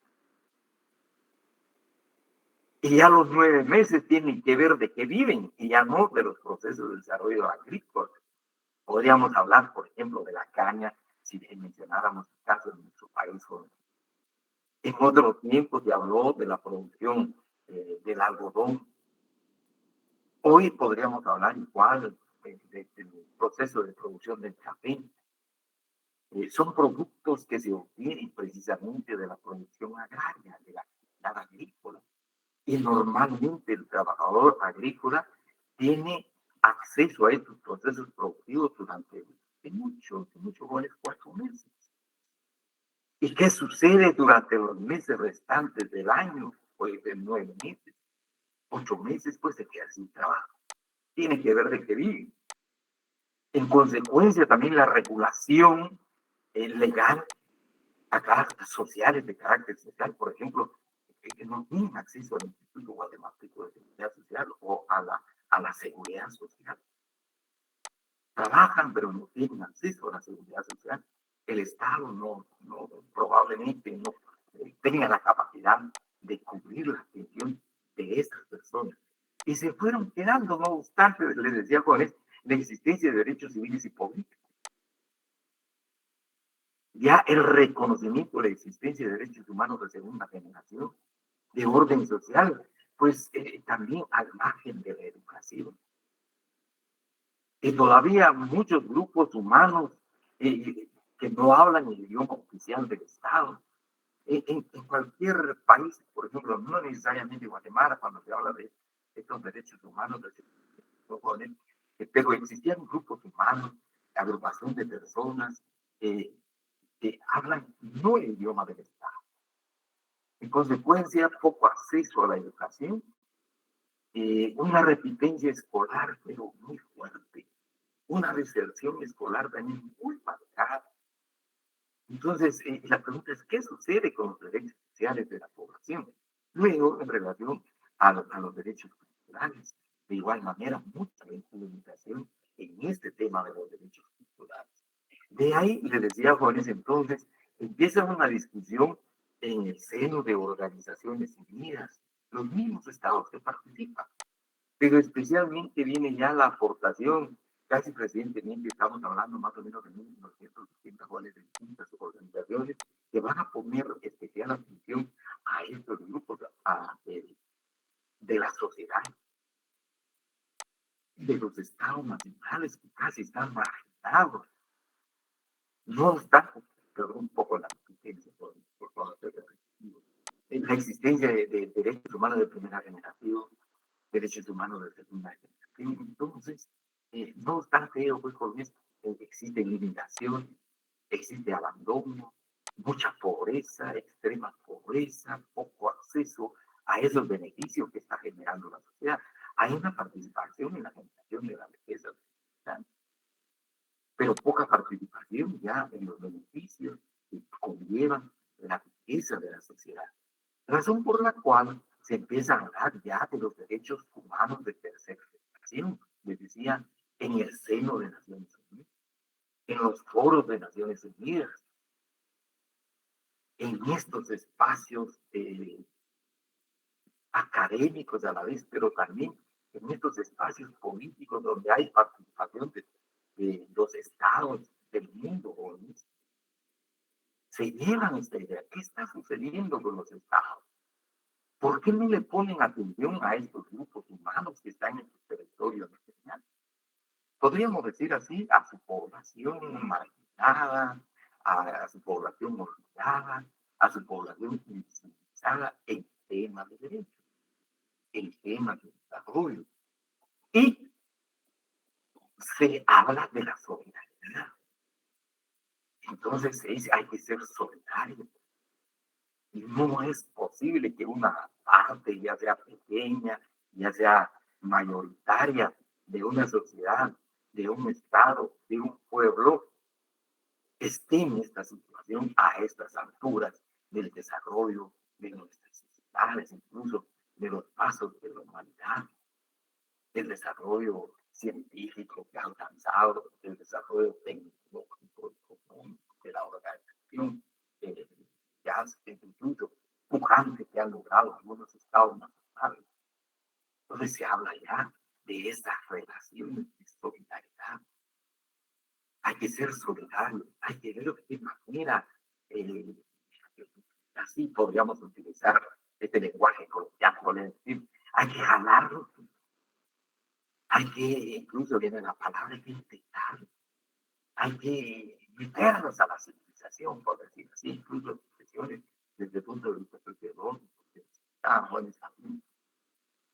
S1: Y ya los 9 meses tienen que ver de qué viven y ya no de los procesos de desarrollo agrícola. Podríamos hablar, por ejemplo, de la caña, si mencionáramos el caso de nuestro país. En otros tiempos se habló de la producción del algodón. Hoy podríamos hablar igual del proceso de producción del café. Son productos que se obtienen precisamente de la producción agraria, de la actividad agrícola. Y normalmente el trabajador agrícola tiene acceso a estos procesos productivos durante muchos 4 meses. ¿Y qué sucede durante los meses restantes del año? Pues de 9 meses, 8 meses, pues se queda sin trabajo. Tiene que ver de qué vive. En consecuencia, también la regulación legal a carácter sociales, de carácter social, por ejemplo, que no tienen acceso al Instituto Guatemalteco de Seguridad Social o a la seguridad social. Trabajan, pero no tienen acceso a la seguridad social. El Estado probablemente no tenga la capacidad de cubrir la atención de estas personas. y se fueron quedando, no obstante, les decía jóvenes, la existencia de derechos civiles y políticos. Ya el reconocimiento de la existencia de derechos humanos de segunda generación, de orden social, pues también al margen de la educación. Y todavía muchos grupos humanos que no hablan el idioma oficial del Estado. En cualquier país, por ejemplo, no necesariamente Guatemala, cuando se habla de estos derechos humanos, pero existían grupos humanos, agrupación de personas que hablan no el idioma del Estado. En consecuencia, poco acceso a la educación, una repitencia escolar, pero muy fuerte, una deserción escolar también muy marcada. Entonces, la pregunta es, ¿qué sucede con los derechos sociales de la población? Luego, en relación a los derechos culturales, de igual manera, mucha limitación en este tema de los derechos culturales. De ahí, les decía jóvenes, entonces, empieza una discusión en el seno de organizaciones unidas, los mismos estados que participan, pero especialmente viene ya la aportación, casi recientemente estamos hablando más o menos de 1980 jóvenes de distintas organizaciones que van a poner especial atención a estos grupos de la sociedad, de los estados nacionales que casi están marginados. No obstante, perdón un poco la existencia, por conocer la existencia de derechos humanos de primera generación, derechos humanos de segunda generación. Entonces, no obstante, pues, existe limitación, existe abandono, mucha pobreza, extrema pobreza, poco acceso a esos beneficios que está generando la sociedad. Hay una participación en la generación de la riqueza, pero poca participación ya en los beneficios que conllevan la riqueza de la sociedad. Razón por la cual se empieza a hablar ya de los derechos humanos de tercera generación, les decía, en el seno de Naciones Unidas, en los foros de Naciones Unidas, en estos espacios académicos a la vez, pero también en estos espacios políticos donde hay participación de los estados del mundo. Se llevan esta idea. ¿Qué está sucediendo con los estados? ¿Por qué no le ponen atención a estos grupos humanos que están en su territorio nacional? Podríamos decir así, a su población marginada, a su población olvidada, a su población invisibilizada en temas de derechos, en temas de desarrollo. Y se habla de la solidaridad. Entonces se dice, hay que ser solidario. Y no es posible que una parte, ya sea pequeña, ya sea mayoritaria, de una sociedad, de un estado, de un pueblo, esté en esta situación a estas alturas del desarrollo de nuestras sociedades, incluso de los pasos de la humanidad, del desarrollo científico que ha alcanzado, del desarrollo tecnológico y común de la organización, ya incluso pujante que han logrado algunos estados nacionales. Entonces se habla ya de estas relaciones de solidaridad. Hay que ser solidario, hay que ver de qué manera, así podríamos utilizar este lenguaje coloquial, decir, hay que jalarlos, hay que, incluso viene la palabra, hay que intentar, hay que meternos a la civilización, por decir así, incluso expresiones desde el punto de vista sociológico,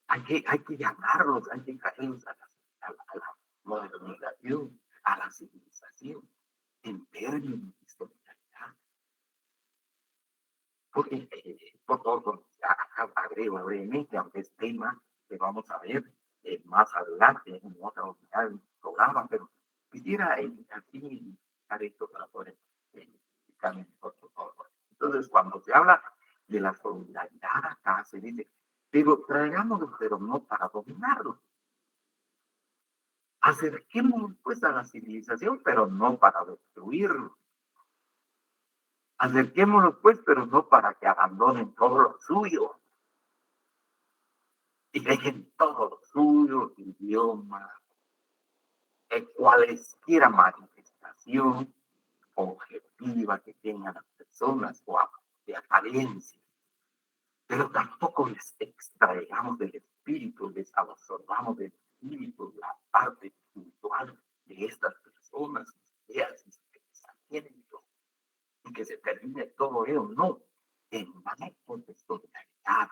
S1: hay que llamarlos, hay que traerlos a la modernización, a la civilización, en términos de solidaridad. Porque, por todo, agrego brevemente, aunque es tema que vamos a ver más adelante en otra unidad del programa, pero quisiera aquí dejar esto para poder explicarme mejor, por favor. Entonces, cuando se habla de la solidaridad acá, se dice, pero traigámoslo, pero no para dominarlo. Acerquémonos pues a la civilización, pero no para destruirlo. Acerquémonos pues, pero no para que abandonen todo lo suyo. y dejen todo lo suyo, idioma, cualesquiera manifestación objetiva que tengan las personas o de apariencia, pero tampoco les extraigamos del espíritu, les absorbamos del espíritu, la parte espiritual de estas personas, ideas y pensamientos, y que se termine todo ello, no, en manejos de solidaridad,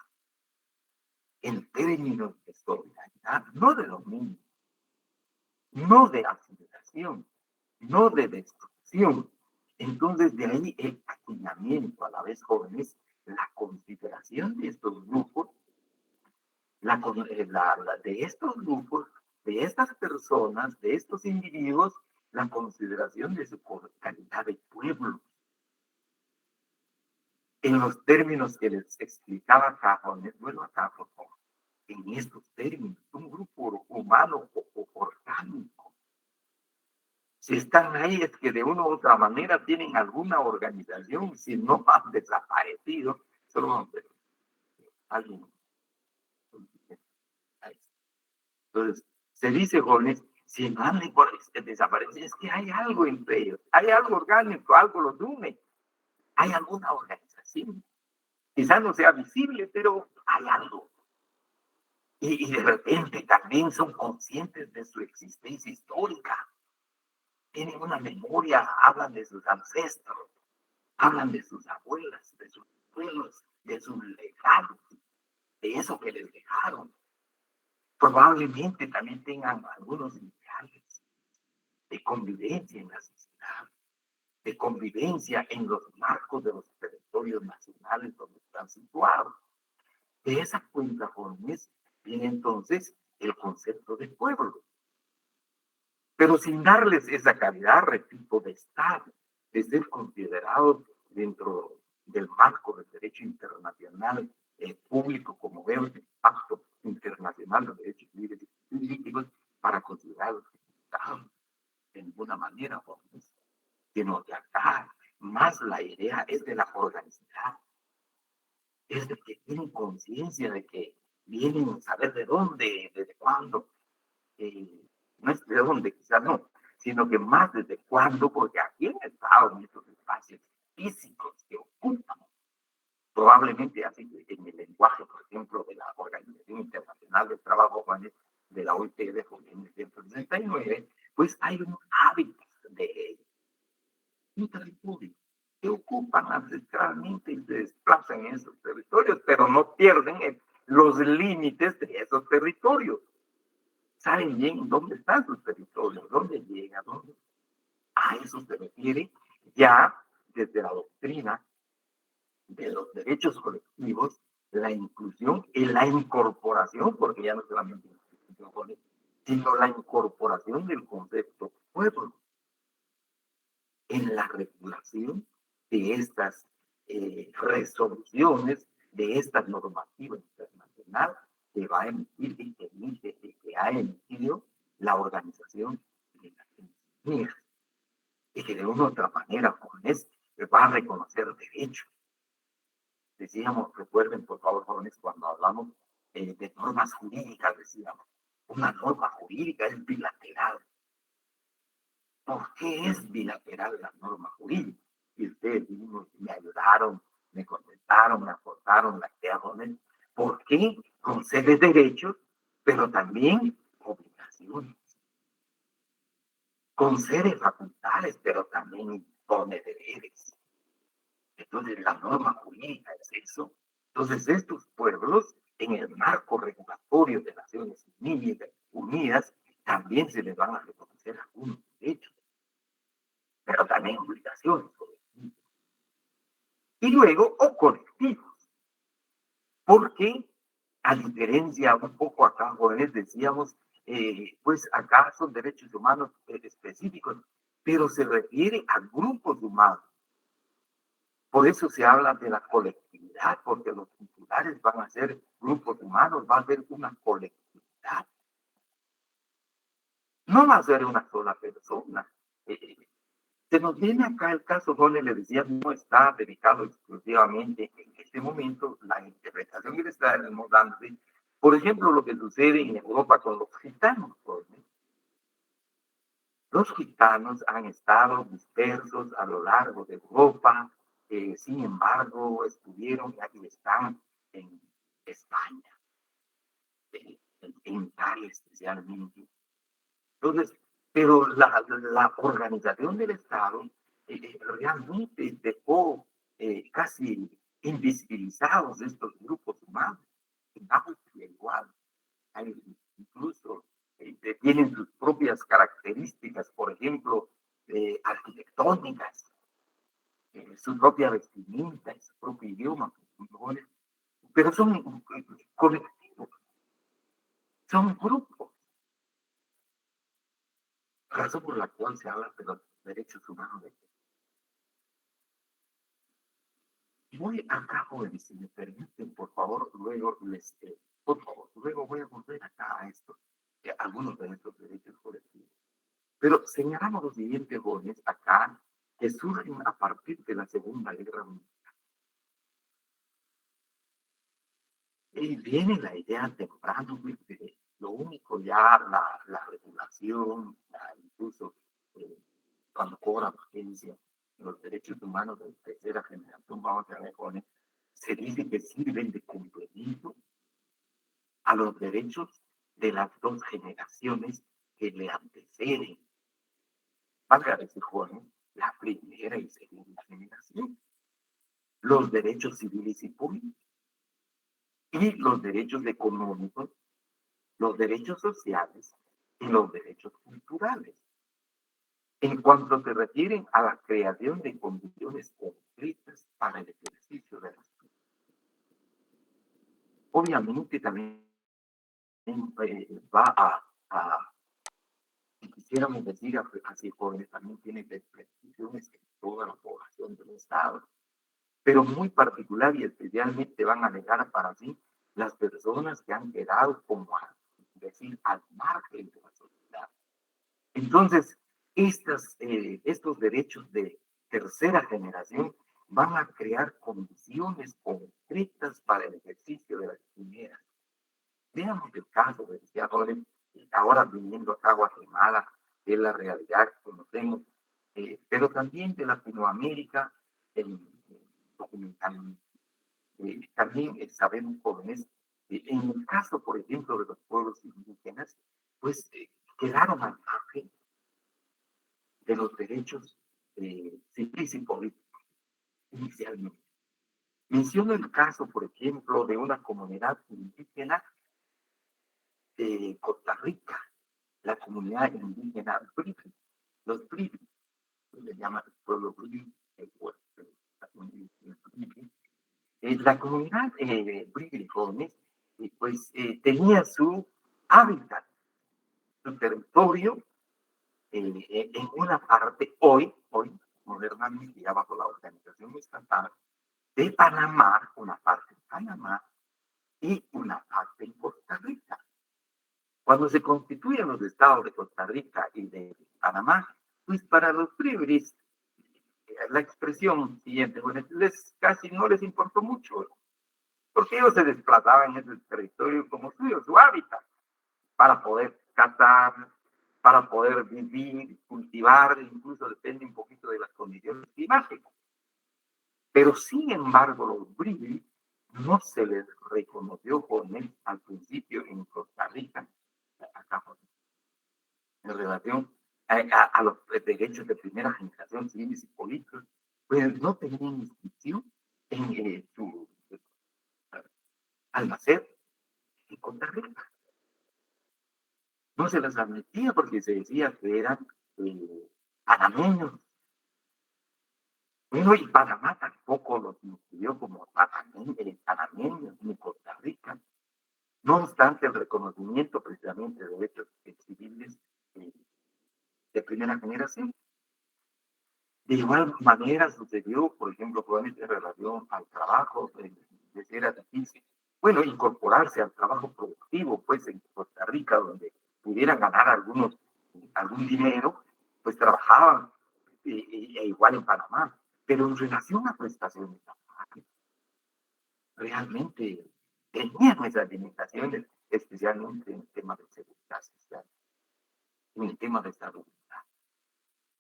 S1: en términos de solidaridad, no de dominio, no de asimilación, no de destrucción. Entonces, de ahí el acuñamiento, a la vez jóvenes, la consideración de estos grupos, de estos grupos, de estas personas, de estos individuos, la consideración de su calidad de pueblo. En los términos que les explicaba acá, jóvenes, bueno, acá, por favor, en estos términos, un grupo humano o orgánico. Si están ahí es que de una u otra manera tienen alguna organización, si no han desaparecido, solo alguien. Entonces, se dice, jóvenes, si no han desaparecido, es que hay algo entre ellos, hay algo orgánico, algo los une, hay alguna organización. Quizás no sea visible, pero hay algo. Y de repente también son conscientes de su existencia histórica. Tienen una memoria, hablan de sus ancestros, hablan de sus abuelas, de sus pueblos, de sus legados, de eso que les dejaron. Probablemente también tengan algunos ideales de convivencia en la sociedad, de convivencia en los marcos de los territorios nacionales donde están situados. De esa cuenta, jóvenes, viene entonces el concepto de pueblo. Pero sin darles esa calidad, repito, de estar, de ser considerados dentro del marco del derecho internacional público, como veo el Pacto Internacional de Derechos Civiles y Políticos, para considerarlos Estados de ninguna manera, jóvenes, sino de acá, más la idea es de la organicidad, es de que tienen conciencia de que vienen a saber de dónde, desde cuándo, no es de dónde, quizás no, sino que más desde cuándo, porque aquí han estado en estos espacios físicos que ocupan, probablemente así en el lenguaje, por ejemplo, de la Organización Internacional del Trabajo, de la OIT de 1969, pues hay un hábito de un territorio que ocupan ancestralmente y se desplazan en esos territorios, pero no pierden los límites de esos territorios. Saben bien dónde están sus territorios, dónde llega, dónde. A eso se refiere ya desde la doctrina de los derechos colectivos, la inclusión y la incorporación, porque ya no solamente inclusión, sino la incorporación del concepto pueblo en la regulación de estas resoluciones, de esta normativa internacional que va a emitir y que emite y que ha emitido la Organización de Naciones Unidas, y que de una u otra manera, jóvenes, va a reconocer derechos. Decíamos, recuerden por favor, jóvenes, cuando hablamos de normas jurídicas, decíamos, una norma jurídica es bilateral. ¿Por qué es bilateral la norma jurídica? Y ustedes me ayudaron, me contestaron, me aportaron la idea, jóvenes. ¿Por qué concede derechos, pero también obligaciones? Concede facultades, pero también impone deberes. Entonces, la norma jurídica es eso. Entonces, estos pueblos, en el marco regulatorio de Naciones Unidas, también se les van a reconocer algunos derechos, pero también obligaciones. Y luego, o colectivos. Porque, a diferencia un poco acá, jóvenes, decíamos, pues acá son derechos humanos específicos, pero se refiere a grupos humanos. Por eso se habla de la colectividad, porque los titulares van a ser grupos humanos, va a ser una colectividad. No va a ser una sola persona. Se nos viene acá el caso donde le decía, no está dedicado exclusivamente en este momento, la interpretación que le estaremos dando Por ejemplo, lo que sucede en Europa con los gitanos. ¿No? Los gitanos han estado dispersos a lo largo de Europa, sin embargo, estuvieron y están en España, en Italia especialmente. Entonces, pero la organización del Estado realmente dejó casi invisibilizados estos grupos humanos, humanos igual. Hay incluso tienen sus propias características, por ejemplo, arquitectónicas, su propia vestimenta, su propio idioma, pero son colectivos, son grupos, razón por la cual se habla de los derechos humanos. Voy acá, jóvenes, si me permiten, por favor, luego luego voy a volver acá a esto, algunos de estos derechos colectivos. Pero señalamos los siguientes, jóvenes, acá, que surgen a partir de la Segunda Guerra Mundial. Y viene la idea temprano de lo único ya, la regulación, incluso cuando cobra vigencia los derechos humanos de tercera generación, vamos a ver, jóvenes, se dice que sirven de complemento a los derechos de las dos generaciones que le anteceden. Valga decir, jóvenes, la primera y segunda generación, los derechos civiles y políticos, y los derechos económicos, los derechos sociales y los derechos culturales. En cuanto se refieren a la creación de condiciones concretas para el ejercicio de las personas. Obviamente también va si quisiéramos decir así, jóvenes, también tiene repercusiones en toda la población del Estado, pero muy particular y especialmente van a dejar para sí las personas que han quedado como, decir, al margen de la sociedad. Entonces, estos derechos de tercera generación van a crear condiciones concretas para el ejercicio de las primeras. Veamos el caso, decía Roden, ahora viniendo acá a Guatemala, de la realidad que conocemos, pero también de Latinoamérica, documentalmente. También sabemos, jóvenes, en el caso, por ejemplo, de los pueblos indígenas, pues quedaron al margen de los derechos civiles y políticos, inicialmente. Menciono el caso, por ejemplo, de una comunidad indígena de Costa Rica, la comunidad indígena Bribri, los Bribri, se llama el pueblo Bribri, la comunidad Bribri, jóvenes, pues tenía su hábitat, su territorio, en una parte hoy, modernamente, ya bajo la organización estatal, de Panamá, una parte en Panamá y una parte en Costa Rica. Cuando se constituyen los estados de Costa Rica y de Panamá, pues para los Bribris, la expresión siguiente, bueno, casi no les importó mucho, porque ellos se desplazaban en ese territorio como suyo, su hábitat, para poder cazar, para poder vivir, cultivar, incluso depende un poquito de las condiciones climáticas. Pero sin embargo, los Bribris no se les reconoció con él al principio en Costa Rica, acá, en relación a los derechos de primera generación civiles y políticos, pues no tenían inscripción en su al nacer en Costa Rica. No se les admitía porque se decía que eran panameños. Bueno, y Panamá tampoco los inscribió como panameños ni Costa Rica. No obstante el reconocimiento precisamente de derechos civiles de primera generación. De igual manera sucedió, por ejemplo, en relación al trabajo, era difícil, bueno, incorporarse al trabajo productivo, pues en Costa Rica, donde pudieran ganar algún dinero, pues trabajaban, igual en Panamá, pero en relación a prestaciones, realmente tenían esas limitaciones especialmente en el tema de seguridad social, en el tema de salud,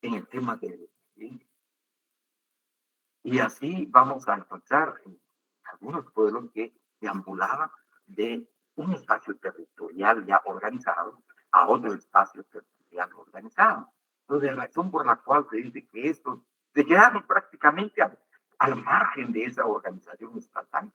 S1: en el tema de... Y así vamos a encontrar en algunos pueblos que deambulaban de un espacio territorial ya organizado a otro espacio territorial organizado. Entonces, la razón por la cual se dice que estos se quedaron prácticamente al margen de esa organización estatal.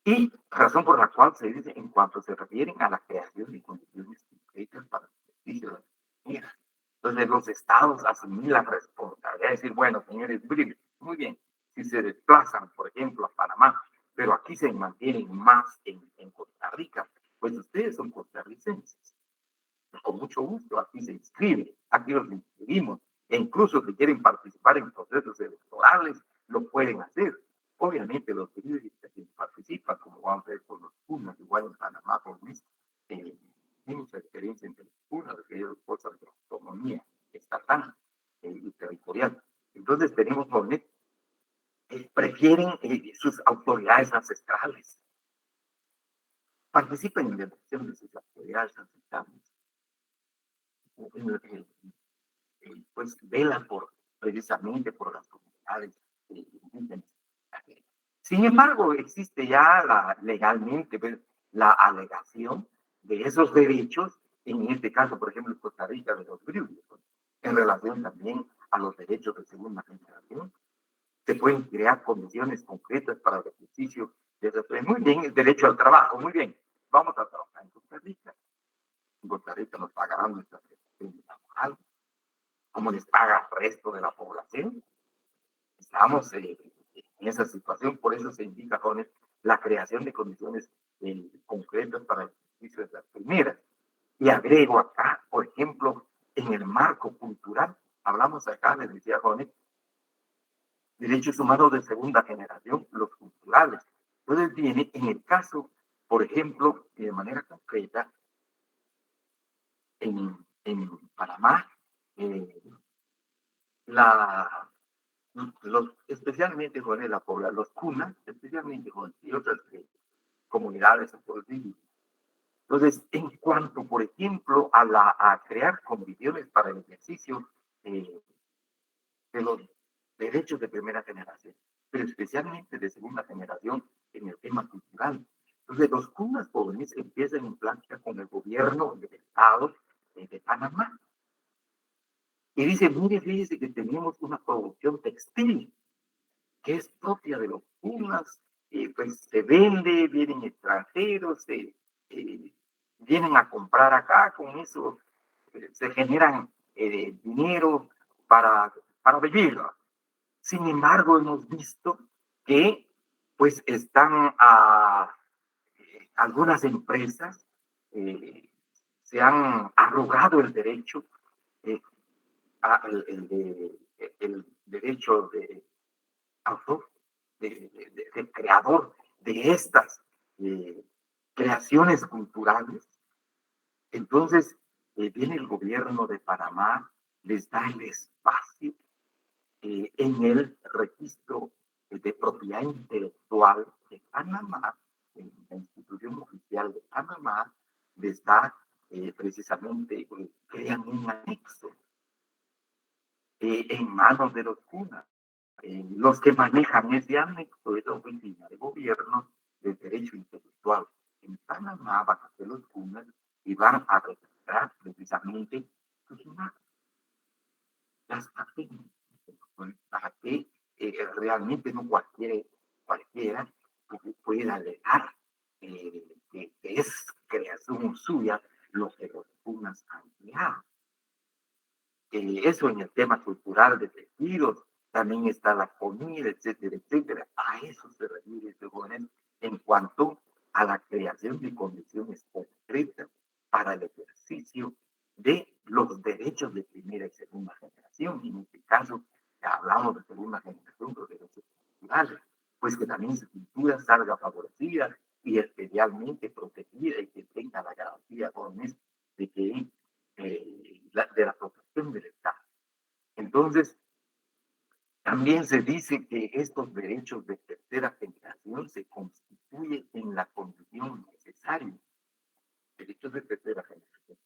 S1: Y razón por la cual se dice en cuanto se refieren a la creación de condiciones concretas para el ejercicio de la soberanía. Entonces los estados asimilan responsabilidad, es decir, bueno, señores, muy bien, si se desplazan, por ejemplo, a Panamá, pero aquí se mantienen más en Costa Rica, pues ustedes son costarricenses. Con mucho gusto, aquí se inscribe, aquí los inscribimos, e incluso si quieren participar en procesos electorales, lo pueden hacer. Obviamente los periodistas que participan, como vamos a ver con los CUNAS, igual en Panamá, con mucha experiencia entre los CUNAS, que ellos cosas de autonomía estatal y territorial. Entonces tenemos jóvenes que prefieren sus autoridades ancestrales. Participen en la elección de sus autoridades ancestrales. Pues velan precisamente por las comunidades indígenas. Sin embargo, existe ya legalmente la alegación de esos derechos, en este caso, por ejemplo, en Costa Rica, de los griegos, en relación también a los derechos de segunda generación. Se pueden crear condiciones concretas para el ejercicio de esos derechos. Muy bien, el derecho al trabajo, muy bien. Vamos a trabajar en Costa Rica. En Costa Rica nos pagarán nuestra prestación laboral, como les paga al resto de la población. Estamos en esa situación, por eso se indica con la creación de condiciones concretas para el ejercicio de las primeras. Y agrego acá, por ejemplo, en el marco cultural, hablamos acá, les decía Jones, derechos humanos de segunda generación, los culturales. Entonces viene en el caso, por ejemplo, y de manera concreta, en Panamá, especialmente con la población, los CUNAS, especialmente con y otras comunidades. Entonces, en cuanto, por ejemplo, a crear condiciones para el ejercicio de los derechos de primera generación, pero especialmente de segunda generación en el tema cultural. Entonces, los CUNAS jóvenes empiezan en plática con el gobierno del Estado de Panamá. Y dice, mire, fíjese que tenemos una producción textil que es propia de los CUNAS, pues se vende, vienen extranjeros, vienen a comprar acá, con eso se generan dinero para vivir. Sin embargo, hemos visto que pues están algunas empresas se han arrogado el derecho, el derecho de autor, de creador de estas creaciones culturales. Entonces, viene el gobierno de Panamá, les da el espacio en el registro de propiedad intelectual de Panamá, en la institución oficial de Panamá, les da precisamente, crean un anexo en manos de los CUNAS. Los que manejan ese anexo es la Oficina de Gobierno del Derecho Intelectual. En Panamá van a ser los CUNAS y van a registrar precisamente sus imágenes, las patentes, para que realmente no cualquiera pueda alegar que es creación suya lo que los CUNAS han creado. Eso en el tema cultural de tejidos, también está la comida, etcétera, etcétera. A eso se refiere este joven en cuanto a la creación de condiciones concretas para el ejercicio de los derechos de primera y segunda generación. Y en este caso, hablamos de segunda generación, los derechos culturales, pues que también su cultura salga favorecida y especialmente protegida y que tenga la garantía jóvenes de que de la protección del Estado. Entonces, también se dice que estos derechos de tercera generación se constituyen en la condición necesaria de tercera generación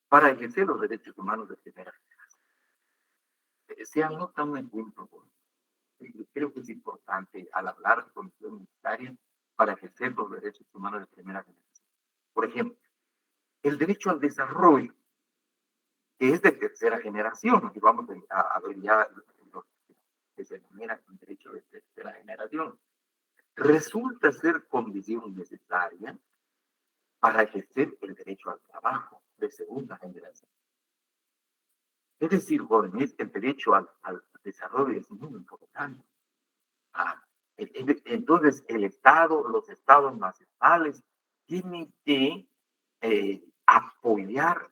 S1: para ejercer los derechos humanos de primera generación. Se anota un ejemplo, creo que es importante al hablar de condición unitaria para ejercer los derechos humanos de primera generación. Por ejemplo, el derecho al desarrollo, que es de tercera generación, y vamos a ver ya lo que se denomina un derecho de tercera generación, resulta ser condición necesaria para ejercer el derecho al trabajo de segunda generación. Es decir, jóvenes, el derecho al desarrollo es muy importante. Entonces, el Estado, los estados nacionales tienen que apoyar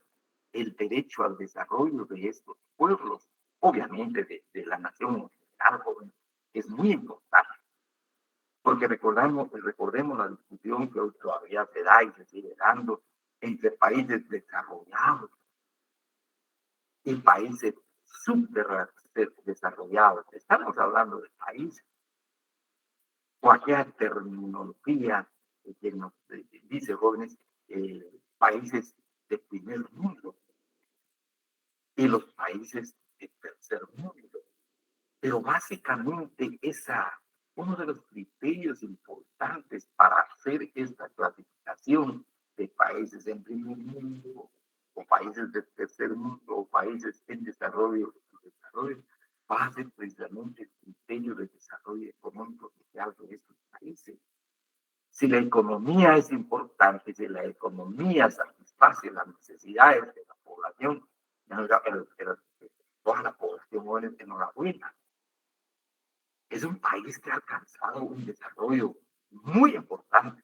S1: el derecho al desarrollo de estos pueblos, obviamente de la nación en general, jóvenes, es muy importante. Porque recordemos la discusión que hoy todavía se da y se sigue dando entre países desarrollados y países subdesarrollados. Estamos hablando de países. O aquella terminología que nos dice, jóvenes, países de primer mundo y los países de tercer mundo. Pero básicamente uno de los criterios importantes para hacer esta clasificación de países en primer mundo o países de tercer mundo o países en desarrollo va a ser precisamente el criterio de desarrollo económico y social de estos países. Si la economía es importante, si la economía satisface las necesidades de la población, toda la población es enhorabuena. Es un país que ha alcanzado un desarrollo muy importante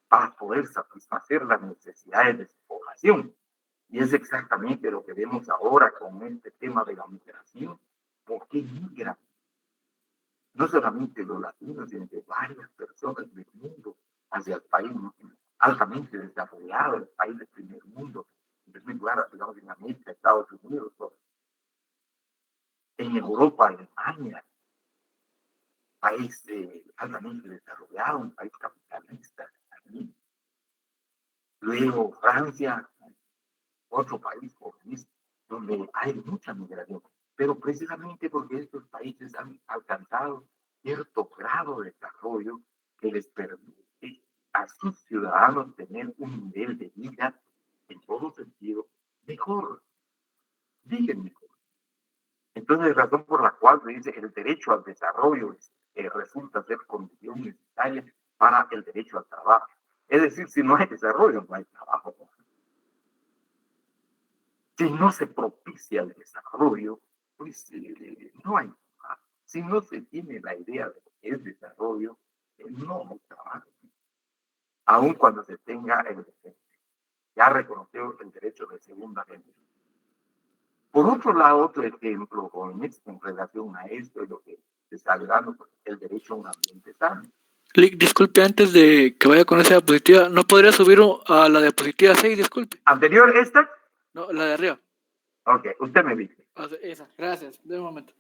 S1: para poder satisfacer las necesidades de su población. Y es exactamente lo que vemos ahora con este tema de la migración. ¿Por qué migran? No solamente los latinos, sino que varias personas del mundo hacia el país altamente desarrollado, el país del primer mundo, en primer lugar, digamos, en América, Estados Unidos, en Europa, Alemania, país altamente desarrollado, un país capitalista también. Luego Francia, otro país comunista, donde hay mucha migración, pero precisamente porque estos países han alcanzado cierto grado de desarrollo que les permite a sus ciudadanos tener un nivel de vida en todo sentido mejor, viven mejor. Entonces, razón por la cual se dice el derecho al desarrollo resulta ser condición necesaria para el derecho al trabajo. Es decir, si no hay desarrollo, no hay trabajo. Si no se propicia el desarrollo, pues no hay trabajo. Si no se tiene la idea de lo que es desarrollo, no hay trabajo. Aun cuando se tenga ya reconoció el derecho de segunda generación. Por otro lado, otro ejemplo, jóvenes, en relación a esto es lo que se está dando, el derecho a un ambiente sano.
S8: Disculpe, antes de que vaya con esa diapositiva, ¿no podría subir a la diapositiva 6? Disculpe.
S1: ¿Anterior esta?
S8: No, la de arriba.
S1: Ok, usted me dice.
S8: Esa, gracias, de un momento.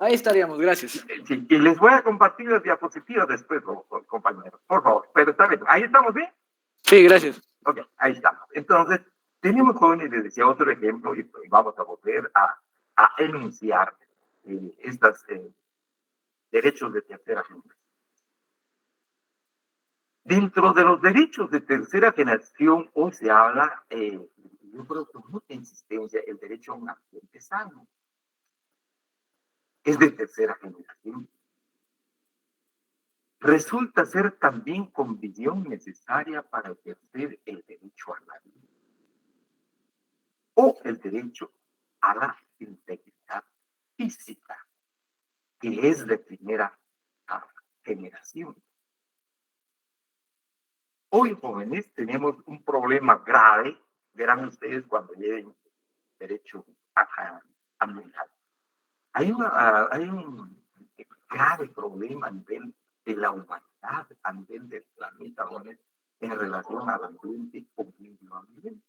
S8: Ahí estaríamos, gracias.
S1: Sí, y les voy a compartir las diapositivas después, compañeros, por favor. Pero está bien, ahí estamos, ¿sí?
S8: Sí, gracias.
S1: Ok, ahí estamos. Entonces, tenemos, jóvenes, les decía otro ejemplo, y vamos a volver a enunciar estos derechos de tercera generación. Dentro de los derechos de tercera generación, hoy se habla, yo creo con mucha insistencia, el derecho a un ambiente sano. Es de tercera generación. Resulta ser también condición necesaria para ejercer el derecho a la vida o el derecho a la integridad física, que es de primera generación. Hoy, jóvenes, tenemos un problema grave, verán ustedes cuando lleven derecho ambiental. Hay un grave problema a nivel de la humanidad, a nivel del planeta, jóvenes, en relación al ambiente o medio ambiente.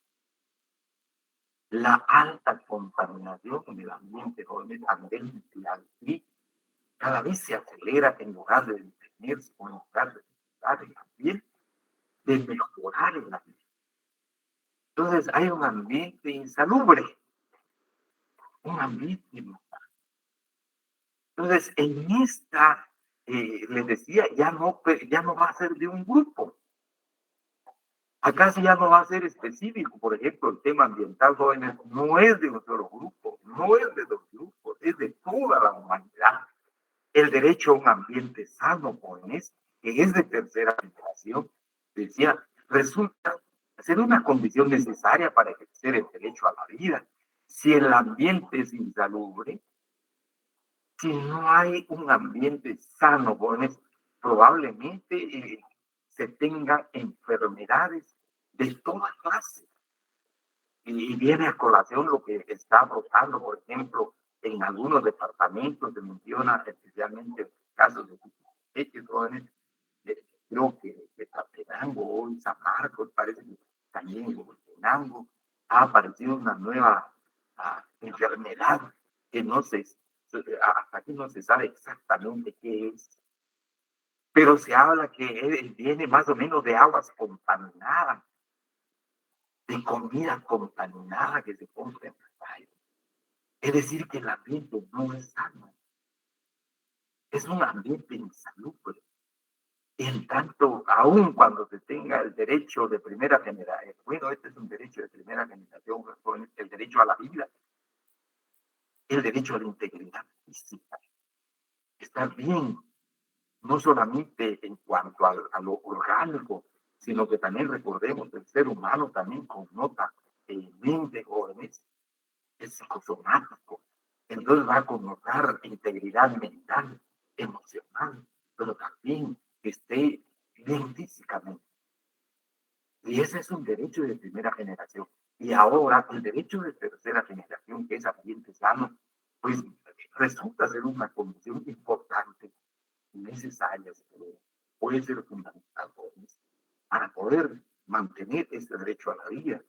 S1: La alta contaminación del ambiente, jóvenes, a nivel mundial, y cada vez se acelera en lugar de detenerse o en lugar de mejorar el ambiente, de mejorar el ambiente. Entonces hay un ambiente insalubre, un ambiente insalubre. Entonces, en esta, les decía, ya no va a ser de un grupo. Acá sí ya no va a ser específico. Por ejemplo, el tema ambiental, jóvenes, no es de un solo grupo, no es de dos grupos, es de toda la humanidad. El derecho a un ambiente sano, jóvenes, que es de tercera generación, decía, resulta ser una condición necesaria para ejercer el derecho a la vida. Si el ambiente es insalubre, si no hay un ambiente sano, jóvenes, probablemente se tengan enfermedades de toda clase. Y viene a colación lo que está brotando, por ejemplo, en algunos departamentos se menciona especialmente casos de hechos jóvenes, creo que Tatenango, hoy San Marcos, parece que también en Tatenango ha aparecido una nueva enfermedad que no se, hasta aquí no se sabe exactamente qué es, pero se habla que viene más o menos de aguas contaminadas, de comida contaminada que se compra en la calle. Es decir, que el ambiente no es sano. Es un ambiente insalubre. En tanto, aún cuando se tenga el derecho de primera generación, bueno, este es un derecho de primera generación, el derecho a la vida, el derecho a la integridad física. Está bien, no solamente en cuanto a lo orgánico, sino que también recordemos que el ser humano también connota mente, jóvenes, es psicosomático. Entonces va a connotar integridad mental, emocional, pero también que esté bien físicamente. Y ese es un derecho de primera generación. Y ahora el derecho de tercera generación, que es ambiente sano, pues resulta ser una condición importante, necesaria, puede ser fundamental para poder mantener este derecho a la vida,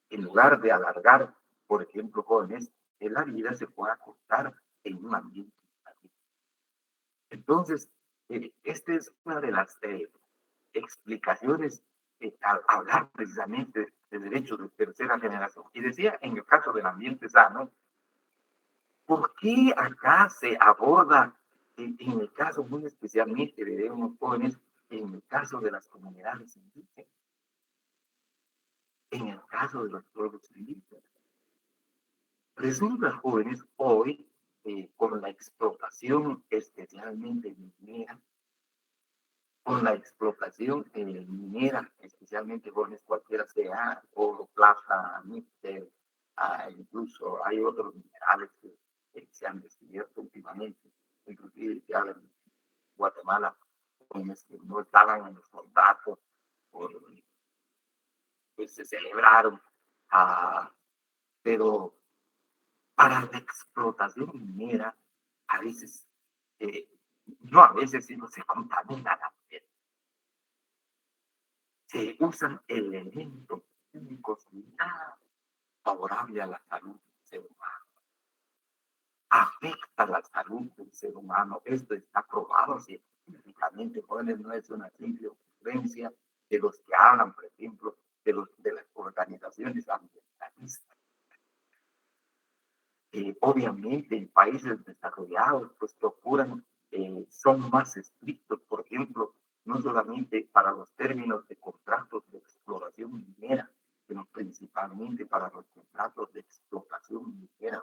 S1: en lugar de alargar, por ejemplo, jóvenes, que la vida se pueda cortar en un ambiente. Entonces, esta es una de las explicaciones al hablar precisamente de derechos de tercera generación. Y decía, en el caso del ambiente sano, ¿por qué acá se aborda, en el caso muy especialmente de unos jóvenes, en el caso de las comunidades indígenas, en el caso de los pueblos indígenas? Resulta, jóvenes, hoy, con la explotación especialmente minera, con la explotación minera, especialmente jóvenes, cualquiera sea, oro, plata, níquel, incluso hay otros minerales que se han descubierto últimamente, inclusive ya en Guatemala, jóvenes que no estaban en los contratos, pues se celebraron, pero para la explotación minera, a veces, no a veces, sino se contamina la tierra. Se usan elementos químicos nada favorables a la salud del ser humano. Afecta la salud del ser humano. Esto está probado científicamente. Jóvenes, no es una simple ocurrencia de los que hablan, por ejemplo, de las organizaciones ambientalistas. Obviamente en países desarrollados pues procuran, son más estrictos, por ejemplo, no solamente para los términos de contratos de exploración minera, sino principalmente para los contratos de explotación minera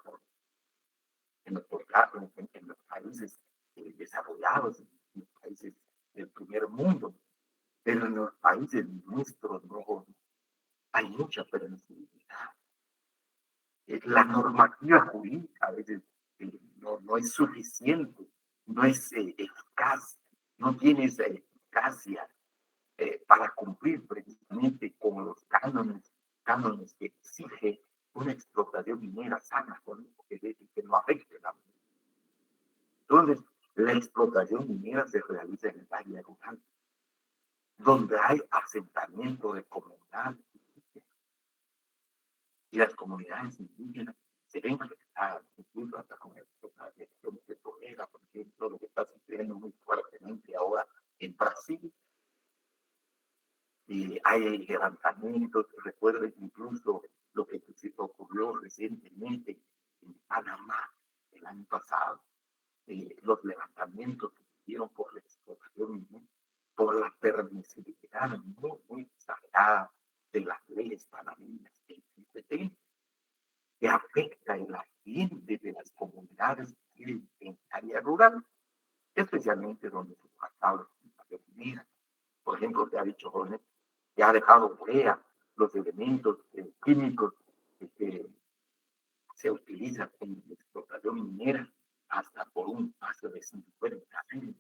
S1: en los países desarrollados, en los países del primer mundo, pero en los países nuestros no hay mucha permisibilidad. La normativa jurídica a veces no es suficiente, no es eficaz, no tiene esa eficacia para cumplir precisamente con los cánones que exige una explotación minera sana, que no afecte la vida. Entonces, la explotación minera se realiza en el área rural, donde hay asentamiento de comunidades, y las comunidades indígenas se ven afectadas, incluso hasta con la explotación petrolera, por ejemplo, lo que está sucediendo muy fuertemente ahora en Brasil. hay levantamientos. Recuerden incluso lo que ocurrió recientemente en Panamá el año pasado, los levantamientos que hicieron por la explotación, por la permisibilidad muy exagerada de las leyes panameñas en este tema, que afecta el ambiente de las comunidades que viven en área rural, especialmente donde se pasaba la vida. Por ejemplo, se ha dicho, jóvenes, que ha dejado fuera los elementos químicos que se utilizan en la explotación minera hasta por un paso de 50 años.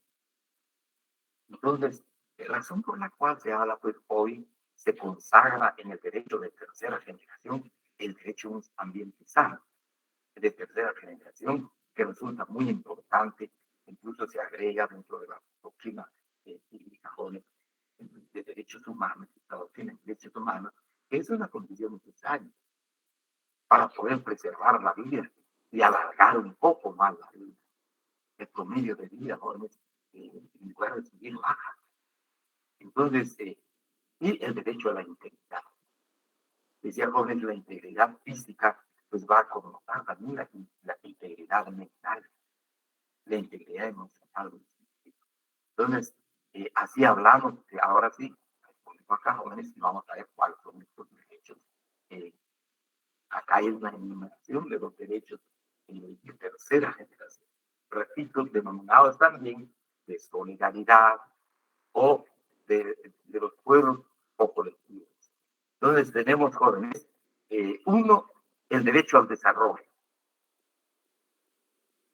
S1: Entonces, la razón por la cual se habla, pues hoy se consagra en el derecho de tercera generación el derecho ambiental de tercera generación, que resulta muy importante, incluso se agrega dentro de la doctrina de derechos humanos, la doctrina de derechos humanos, que es una condición necesaria para poder preservar la vida y alargar un poco más la vida. El promedio de vida, jóvenes, en lugar de subir, baja. Entonces, y el derecho a la integridad. Decía, jóvenes, la integridad física pues va a connotar también la integridad mental, la integridad emocional. Entonces, así hablamos, que ahora sí, acá, jóvenes, vamos a ver cuáles son estos derechos. Acá hay una enumeración de los derechos de tercera generación. Repito, denominados también de solidaridad o de los pueblos o colectivos. Entonces tenemos, jóvenes, uno, el derecho al desarrollo.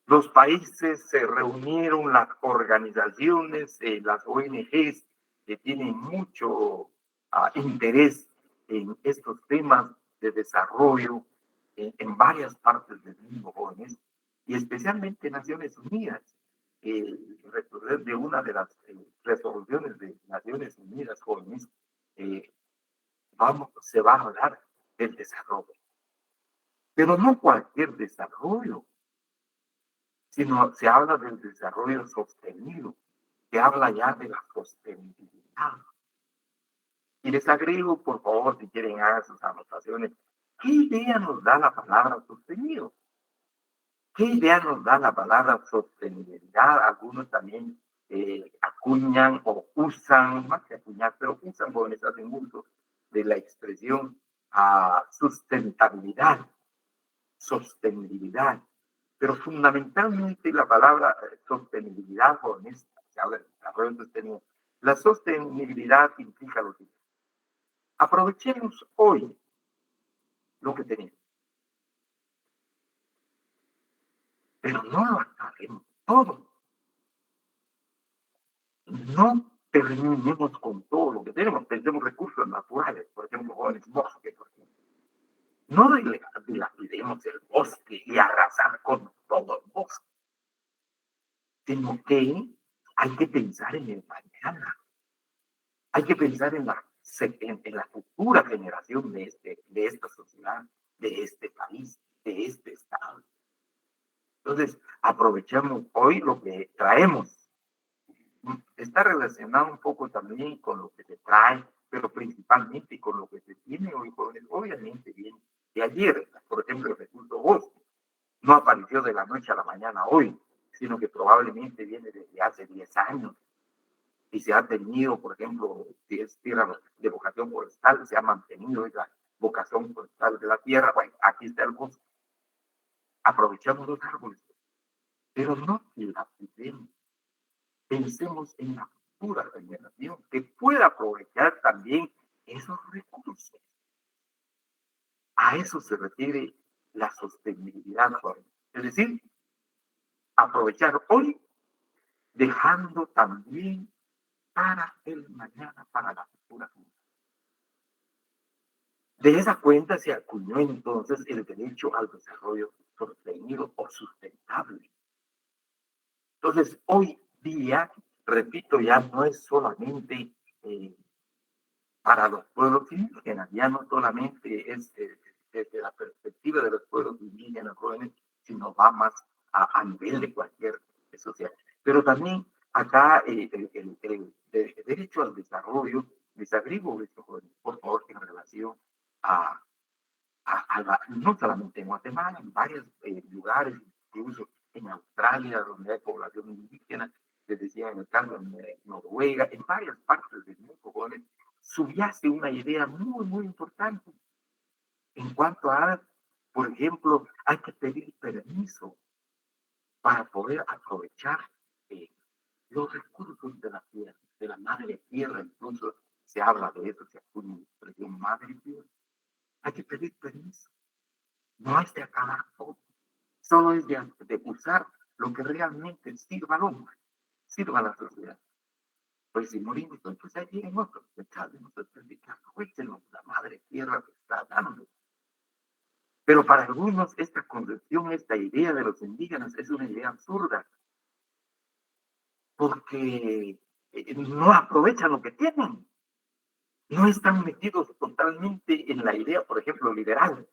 S1: Los países se reunieron, las organizaciones, las ONGs que tienen mucho interés en estos temas de desarrollo en varias partes del mundo, jóvenes, y especialmente Naciones Unidas. De una de las resoluciones de Naciones Unidas, jóvenes, se va a hablar del desarrollo. Pero no cualquier desarrollo, sino se habla del desarrollo sostenido, que habla ya de la sostenibilidad. Y les agrego, por favor, si quieren hagan sus anotaciones, ¿qué idea nos da la palabra sostenido? ¿Qué idea nos da la palabra sostenibilidad? Algunos también acuñan o usan, más que acuñar, pero usan, jóvenes, hacen uso de la expresión sustentabilidad, sostenibilidad. Pero fundamentalmente la palabra sostenibilidad, jóvenes, se habla de desarrollo sostenible. La sostenibilidad implica lo siguiente. Aprovechemos hoy lo que tenemos, pero no lo acabemos todo. No terminemos con todo lo que tenemos. Pensemos recursos naturales, por ejemplo, jóvenes, bosques, por ejemplo. No dilapidemos el bosque y arrasar con todo el bosque, sino que hay que pensar en el mañana. Hay que pensar en la futura generación de esta sociedad, de este país, de este estado. Entonces, aprovechemos hoy lo que traemos. Está relacionado un poco también con lo que se trae, pero principalmente con lo que se tiene hoy. Obviamente viene de ayer, por ejemplo, el recurso bosque. No apareció de la noche a la mañana hoy, sino que probablemente viene desde hace 10 años. Y se ha tenido, por ejemplo, si es tierra de vocación forestal, se ha mantenido esa vocación forestal de la tierra. Bueno, aquí está el bosque. Aprovechamos los árboles, pero no dilapidemos. Pensemos en la futura generación que pueda aprovechar también esos recursos. A eso se refiere la sostenibilidad, es decir, aprovechar hoy, dejando también para el mañana, para la futura generación. De esa cuenta se acuñó entonces el derecho al desarrollo sostenido o sustentable. Entonces, hoy día, repito, ya no es solamente para los pueblos indígenas, ya no solamente es desde la perspectiva de los pueblos indígenas jóvenes, sino va más a nivel de cualquier sociedad. Pero también acá el derecho al desarrollo les agrego esto, jóvenes, por favor, en relación a, no solamente en Guatemala, en varios lugares, incluso en Australia, donde hay población indígena, les decía en el caso de Noruega, en varias partes del mundo, jóvenes, subyace una idea muy, muy importante en cuanto a, por ejemplo, hay que pedir permiso para poder aprovechar los recursos de la tierra, de la madre tierra, incluso se habla de eso, se acuña la expresión madre tierra. Hay que pedir permiso, no es de acabar todo, solo es de usar lo que realmente sirva al hombre, sirva a la sociedad. Pues si morimos, pues ahí vienen otros, la madre tierra que está dando. Pero para algunos esta concepción, esta idea de los indígenas es una idea absurda, porque no aprovechan lo que tienen. No están metidos totalmente en la idea, por ejemplo, liberal,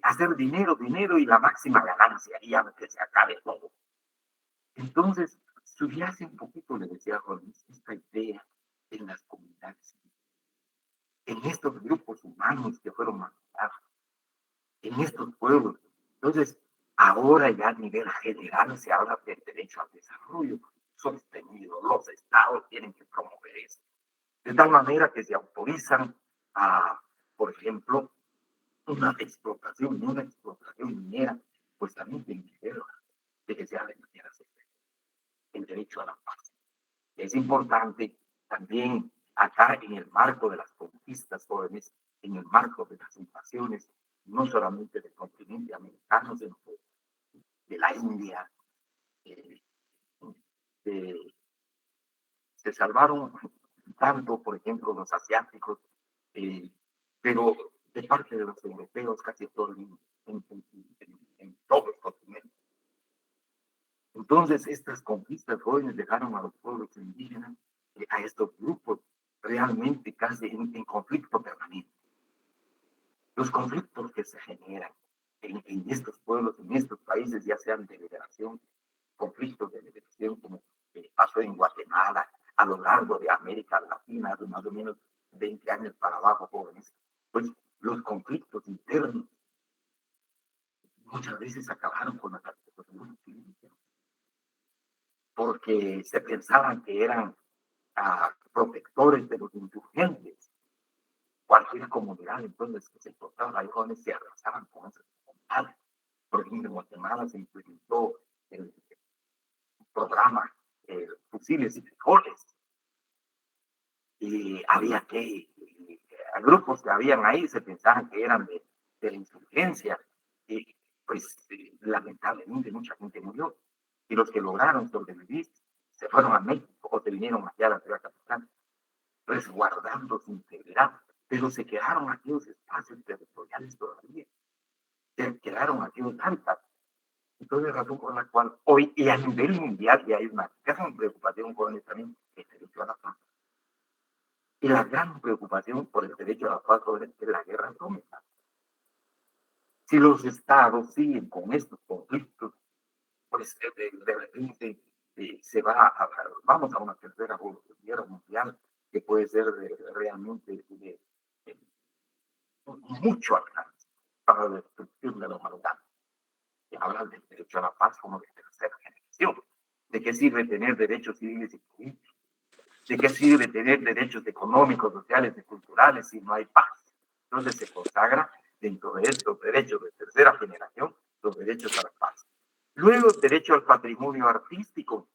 S1: hacer dinero, dinero y la máxima ganancia, y ya que se acabe todo. Entonces, subyace un poquito, le decía Jorge, esta idea en las comunidades, en estos grupos humanos que fueron marginados, en estos pueblos. Entonces, ahora ya a nivel general se habla del derecho al desarrollo sostenido. Los estados tienen que promover eso. De tal manera que se autorizan a, por ejemplo, una explotación minera, pues también tiene que ver de que sea de manera sostenible. El derecho a la paz. Es importante también acá en el marco de las conquistas jóvenes, en el marco de las invasiones, no solamente del continente americano, sino de la India, se salvaron tanto, por ejemplo, los asiáticos, pero de parte de los europeos casi todo en todos los continentes. Entonces, estas conquistas jóvenes dejaron a los pueblos indígenas, a estos grupos, realmente casi en conflicto permanente. Los conflictos que se generan en estos pueblos, en estos países, ya sean de liberación, conflictos de liberación, como pasó en Guatemala, a lo largo de América Latina, de más o menos 20 años para abajo, jóvenes, pues los conflictos internos muchas veces acabaron con la participación civil, porque se pensaban que eran protectores de los insurgentes. Cualquier comunidad, entonces, que se encontraba ahí, jóvenes, se arrasaban con esas comunidades. Por ejemplo, en Guatemala se implementó el programa Fusiles y Frijoles. Y había grupos que habían ahí se pensaban que eran de la insurgencia. Y pues, lamentablemente, mucha gente murió. Y los que lograron sobrevivir se fueron a México o se vinieron allá a la ciudad capital, resguardando su integridad. Pero se quedaron aquellos espacios territoriales todavía. Se quedaron aquellos hábitats. Entonces, razón por la cual hoy, y a nivel mundial, ya hay una gran preocupación por el también el derecho a la paz. Y la gran preocupación por el derecho a la paz es la guerra atómica. Si los estados siguen con estos conflictos, pues de repente vamos a una tercera guerra mundial que puede ser realmente de mucho alcance para la destrucción de la humanidad. Y hablan del derecho a la paz como de tercera generación. ¿De qué sirve tener derechos civiles y políticos? ¿De qué sirve tener derechos económicos, sociales y culturales si no hay paz? Entonces se consagra dentro de estos derechos de tercera generación los derechos a la paz. Luego, el derecho al patrimonio artístico.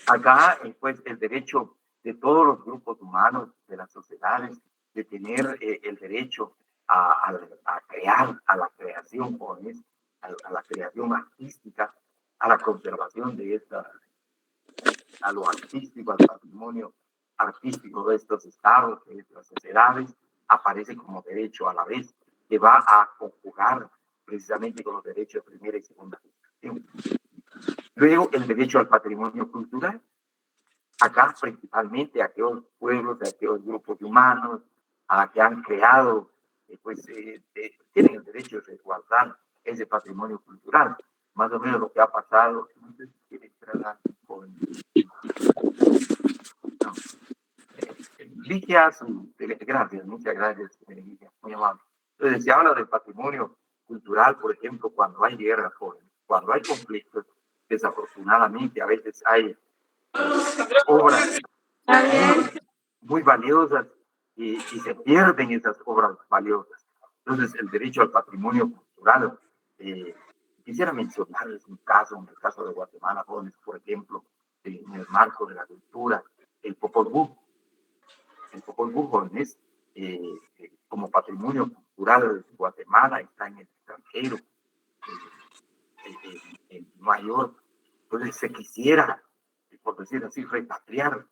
S1: Acá, pues, el derecho de todos los grupos humanos, de las sociedades, de tener el derecho a crear, a la creación, a la creación artística, a la conservación de a lo artístico, al patrimonio artístico de estos estados, de estas sociedades, aparece como derecho a la vez, que va a conjugar precisamente con los derechos de primera y segunda generación. Luego, el derecho al patrimonio cultural. Acá, principalmente, aquellos pueblos, aquellos grupos humanos, que han creado, tienen el derecho de resguardar ese patrimonio cultural. Más o menos lo que ha pasado. No sé si quiere entrar con Ligia, gracias, muchas gracias, Ligia, muy amable. Entonces, se habla del patrimonio cultural, por ejemplo, cuando hay guerras, cuando hay conflictos, desafortunadamente a veces hay obras muy valiosas y se pierden esas obras valiosas. Entonces, el derecho al patrimonio cultural, quisiera mencionarles un caso, en el caso de Guatemala, jóvenes, por ejemplo, en el marco de la cultura, el Popol Vuh. El Popol Vuh, jóvenes, como patrimonio cultural de Guatemala, está en el extranjero, en Nueva York. Entonces, se quisiera, por decir así, repatriar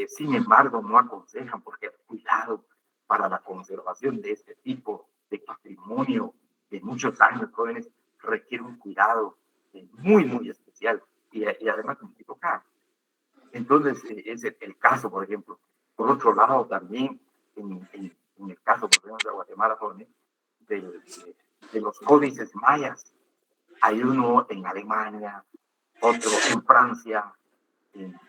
S1: sin embargo, no aconsejan porque el cuidado para la conservación de este tipo de patrimonio de muchos años jóvenes requiere un cuidado muy, muy especial y además un poquito caro. Entonces, es el caso, por ejemplo. Por otro lado, también en el caso, por ejemplo, de Guatemala, jóvenes, de los códices mayas. Hay uno en Alemania, otro en Francia, en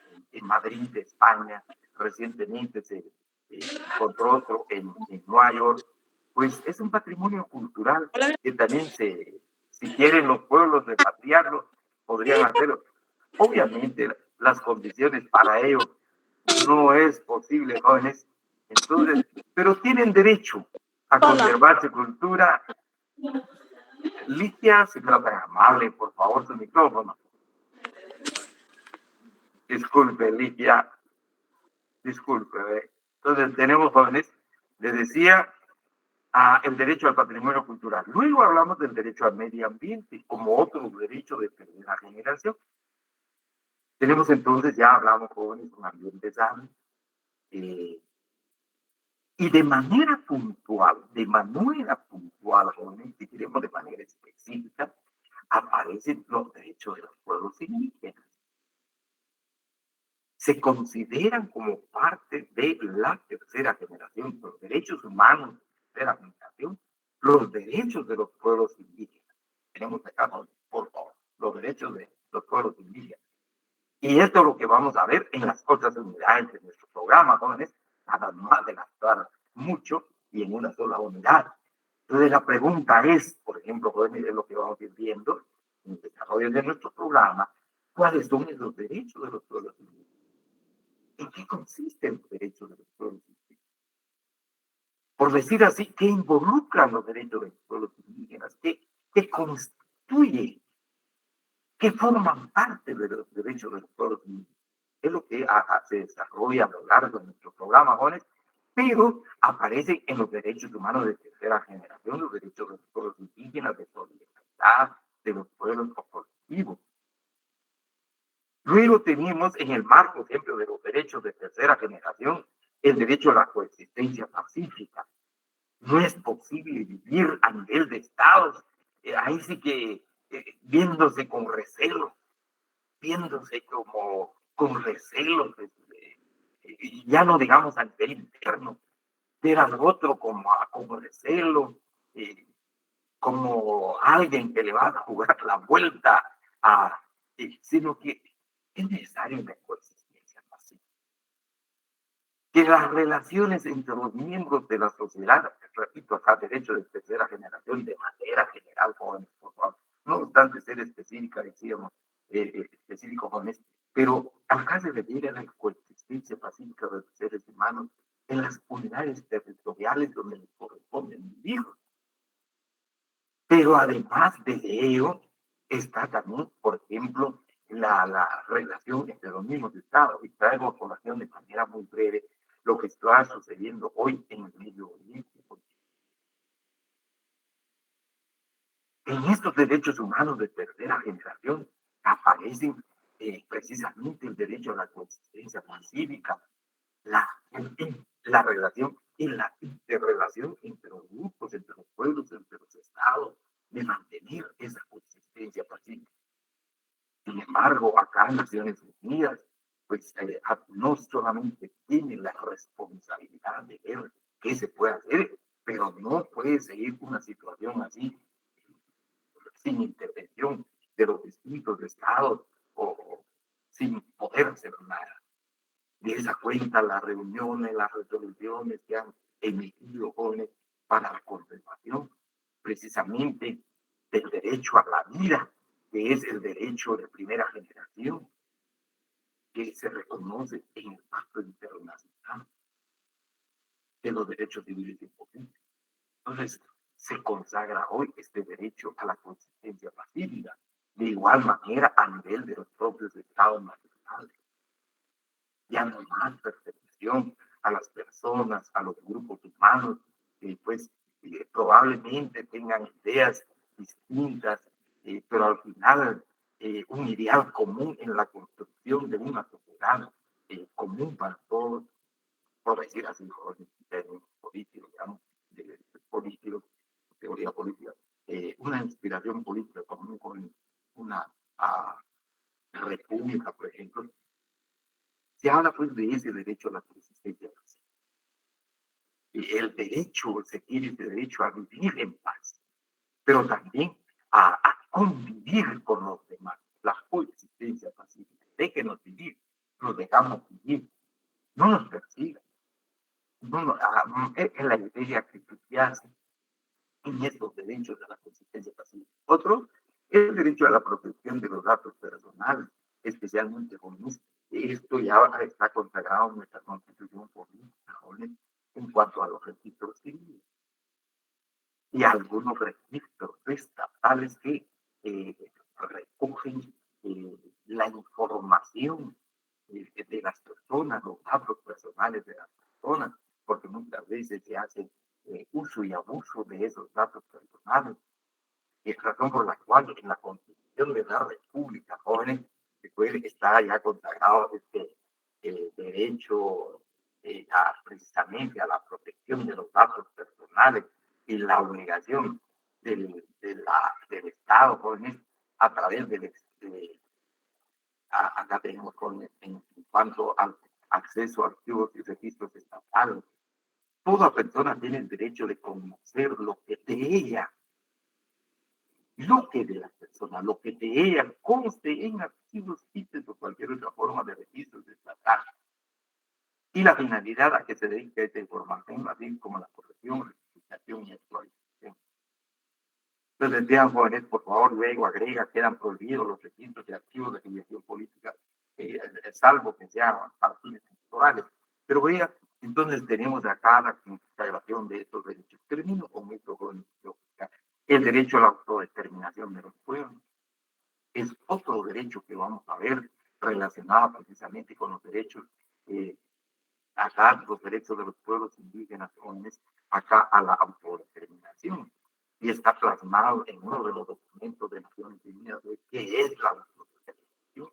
S1: Madrid, España, recientemente se encontró otro en Nueva York. Pues es un patrimonio cultural que también si quieren los pueblos repatriarlo, podrían hacerlo. Obviamente las condiciones para ello no es posible, jóvenes. Entonces, pero tienen derecho a conservar su cultura. Ligia, si fuera tan amable, por favor, su micrófono. Disculpe, Ligia. Disculpe. Entonces, tenemos, jóvenes, les decía, el derecho al patrimonio cultural. Luego hablamos del derecho al medio ambiente como otro derecho de primera generación. Tenemos entonces, ya hablamos, jóvenes, un ambiente sano. Y de manera puntual, jóvenes, si queremos de manera específica, aparecen los derechos de los pueblos indígenas. Se consideran como parte de la tercera generación, los derechos humanos de la tercera generación, los derechos de los pueblos indígenas. Tenemos acá, por favor, los derechos de los pueblos indígenas. Y esto es lo que vamos a ver en las otras unidades de nuestro programa, jóvenes, nada más de gastar mucho y en una sola unidad. Entonces la pregunta es, por ejemplo, jóvenes, es lo que vamos a ir viendo en el desarrollo de nuestro programa, ¿cuáles son esos derechos de los pueblos indígenas? ¿En qué consisten los derechos de los pueblos indígenas? Por decir así, ¿qué involucran los derechos de los pueblos indígenas? ¿Qué constituye? ¿Qué forman parte de los derechos de los pueblos indígenas? Es lo que se desarrolla a lo largo de nuestro programa, jóvenes, pero aparecen en los derechos humanos de tercera generación, los derechos de los pueblos indígenas, de solidaridad, de los pueblos colectivos. Luego tenemos en el marco, por ejemplo, de los derechos de tercera generación, el derecho a la coexistencia pacífica. No es posible vivir a nivel de estados, ahí sí que viéndose con recelo, viéndose como con recelo, ya no digamos a nivel interno, ver al otro como recelo, como alguien que le va a jugar la vuelta, sino que es necesario una coexistencia pacífica. Que las relaciones entre los miembros de la sociedad, repito acá, derecho de tercera generación, de manera general, jóvenes, por favor, no obstante ser específica, decíamos, específico, jóvenes, pero acá se refiere a la coexistencia pacífica de los seres humanos en las unidades territoriales donde les corresponden vivir. Pero además de ello, está también, por ejemplo, la relación entre los mismos estados. Y traigo a colación de manera muy breve lo que está sucediendo hoy en el Medio Oriente. En estos derechos humanos de tercera generación aparecen precisamente el derecho a la coexistencia pacífica, la relación y la interrelación entre los grupos, entre los pueblos, entre los estados, de mantener esa coexistencia pacífica. Sin embargo, acá en Naciones Unidas, pues no solamente tiene la responsabilidad de ver qué se puede hacer, pero no puede seguir una situación así sin intervención de los distintos estados o sin poder hacer nada. De esa cuenta las reuniones, las resoluciones que han emitido jóvenes para la conservación precisamente del derecho a la vida, que es el derecho de primera generación, que se reconoce en el Pacto Internacional de los Derechos Civiles y Políticos. Entonces, se consagra hoy este derecho a la consistencia pacífica, de igual manera a nivel de los propios estados nacionales. Ya no más persecución a las personas, a los grupos humanos, que pues probablemente tengan ideas distintas, pero al final un ideal común en la construcción de una sociedad común para todos, por decir así, en términos políticos, digamos, políticos, teoría política, una inspiración política común con una república, por ejemplo. Se habla pues de ese derecho a la subsistencia. El derecho, se quiere ese derecho a vivir en paz, pero también a convivir con los demás, la coexistencia pacífica. Déjenos vivir, los dejamos vivir, no nos persigan. No, es la idea que subyace en estos derechos de la consistencia pacífica. Otro es el derecho a la protección de los datos personales, especialmente con esto ya está consagrado en nuestra Constitución política, en cuanto a los registros civiles y algunos registros estatales que recogen la información de las personas, los datos personales de las personas, porque muchas veces se hace uso y abuso de esos datos personales. Y es razón por la cual en la Constitución de la República, jóvenes, está ya consagrado este derecho precisamente a la protección de los datos personales y la obligación del Estado, jóvenes, a través acá tenemos en cuanto al acceso a archivos y registros estatales. Toda persona tiene el derecho de conocer lo que de ella, lo que de la persona, lo que de ella conste en archivos, ítems o cualquier otra forma de registros estatales. Y la finalidad a que se dedica esta información, así como la corrección, rectificación y actualización. Entonces, vean, jóvenes, por favor, luego agrega, quedan prohibidos los registros de archivos de afiliación política, salvo que sean partidos electorales. Pero vean, entonces tenemos acá la consagración de estos derechos. Termino con esto, jóvenes. El derecho a la autodeterminación de los pueblos es otro derecho que vamos a ver relacionado precisamente con los derechos, acá los derechos de los pueblos indígenas, jóvenes, acá a la autodeterminación. Y está plasmado en uno de los documentos de Naciones Unidas, que es la autodeterminación.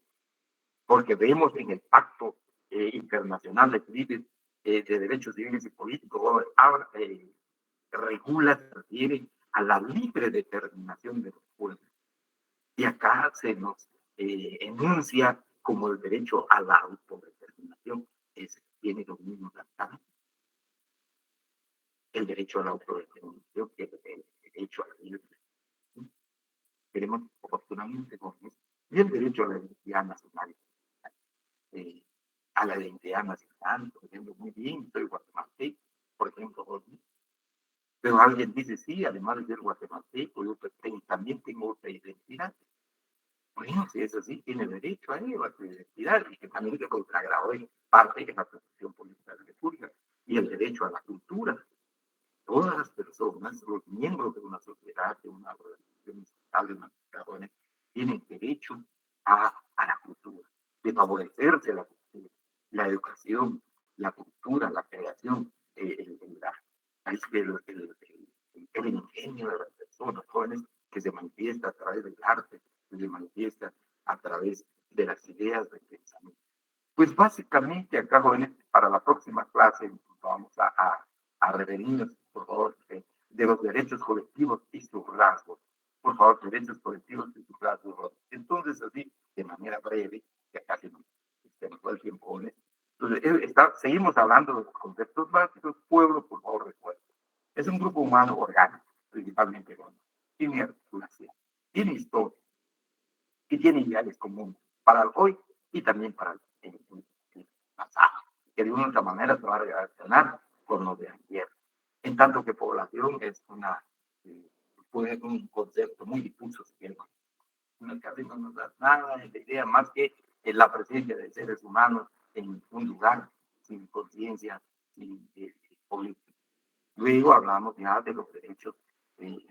S1: Porque vemos en el Pacto Internacional de Derechos Civiles y Políticos, regula, se refiere a la libre determinación de los pueblos. Y acá se nos enuncia como el derecho a la autodeterminación. Tiene los mismos acá. El derecho a la autodeterminación, que es el derecho a la libre determinación. Queremos oportunamente con esto. Y el derecho a la identidad nacional. A la identidad nacional, por ejemplo, muy bien, soy guatemalteco, por ejemplo, pero alguien dice, sí, además de ser guatemalteco, yo también tengo otra identidad. Bueno, si es así, tiene derecho a ello, a su identidad, y que también se consagrado en parte de la Constitución Política de la República, y el derecho a la cultura. Todas las personas, los miembros de una sociedad, de una organización estatal, de una sociedad, tienen derecho a la cultura, de favorecerse la educación, la cultura, la creación, el ingenio de las personas jóvenes que se manifiesta a través del arte, que se manifiesta a través de las ideas del pensamiento. Pues básicamente acá, jóvenes, para la próxima clase vamos a referirnos, por favor, de los derechos colectivos y sus rasgos. Por favor, derechos colectivos y sus rasgos. Entonces, así, de manera breve, que acá se nos fue el tiempo, jóvenes. Entonces, seguimos hablando de los conceptos básicos. Pueblo, por favor, recuerden. Es un grupo humano orgánico, principalmente, bueno, tiene articulación, tiene historia y tiene ideales comunes para el hoy y también para el pasado. en tanto que población es puede ser un concepto muy difuso, si quieren. Casi no nos da nada de idea más que la presencia de seres humanos en un lugar sin conciencia, sin política. Luego hablamos ya de los derechos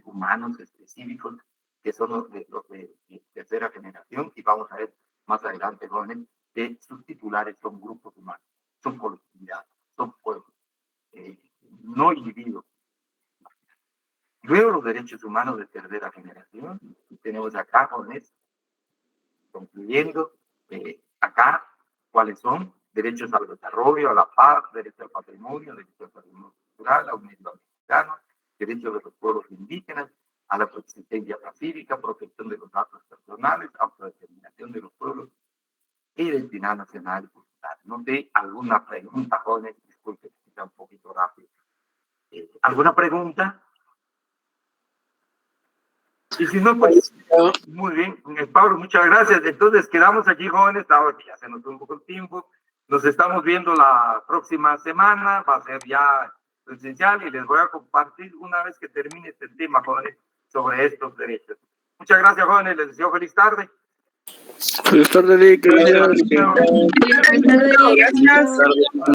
S1: humanos específicos, que son los de tercera generación, y vamos a ver más adelante, jóvenes, que sus titulares son grupos humanos, son colectividades, son pueblos, no individuos. Luego los derechos humanos de tercera generación, tenemos acá, jóvenes, concluyendo, acá, ¿cuáles son? Derechos al desarrollo, a la paz, derecho al patrimonio cultural, a un medio americano, derechos de los pueblos indígenas, a la coexistencia pacífica, protección de los datos personales, autodeterminación de los pueblos, identidad nacional y cultural. No sé, alguna pregunta, jóvenes, disculpe, está un poquito rápido. ¿Alguna pregunta? Y si no, pues, muy bien, Pablo, muchas gracias. Entonces, quedamos aquí, jóvenes, ahora que ya se nos fue un poco el tiempo. Nos estamos viendo la próxima semana, va a ser ya presencial, y les voy a compartir una vez que termine este tema, jóvenes, sobre estos derechos. Muchas gracias, jóvenes, les deseo feliz tarde.
S8: Feliz tarde, Lick.
S3: Buenas tardes.
S7: Gracias.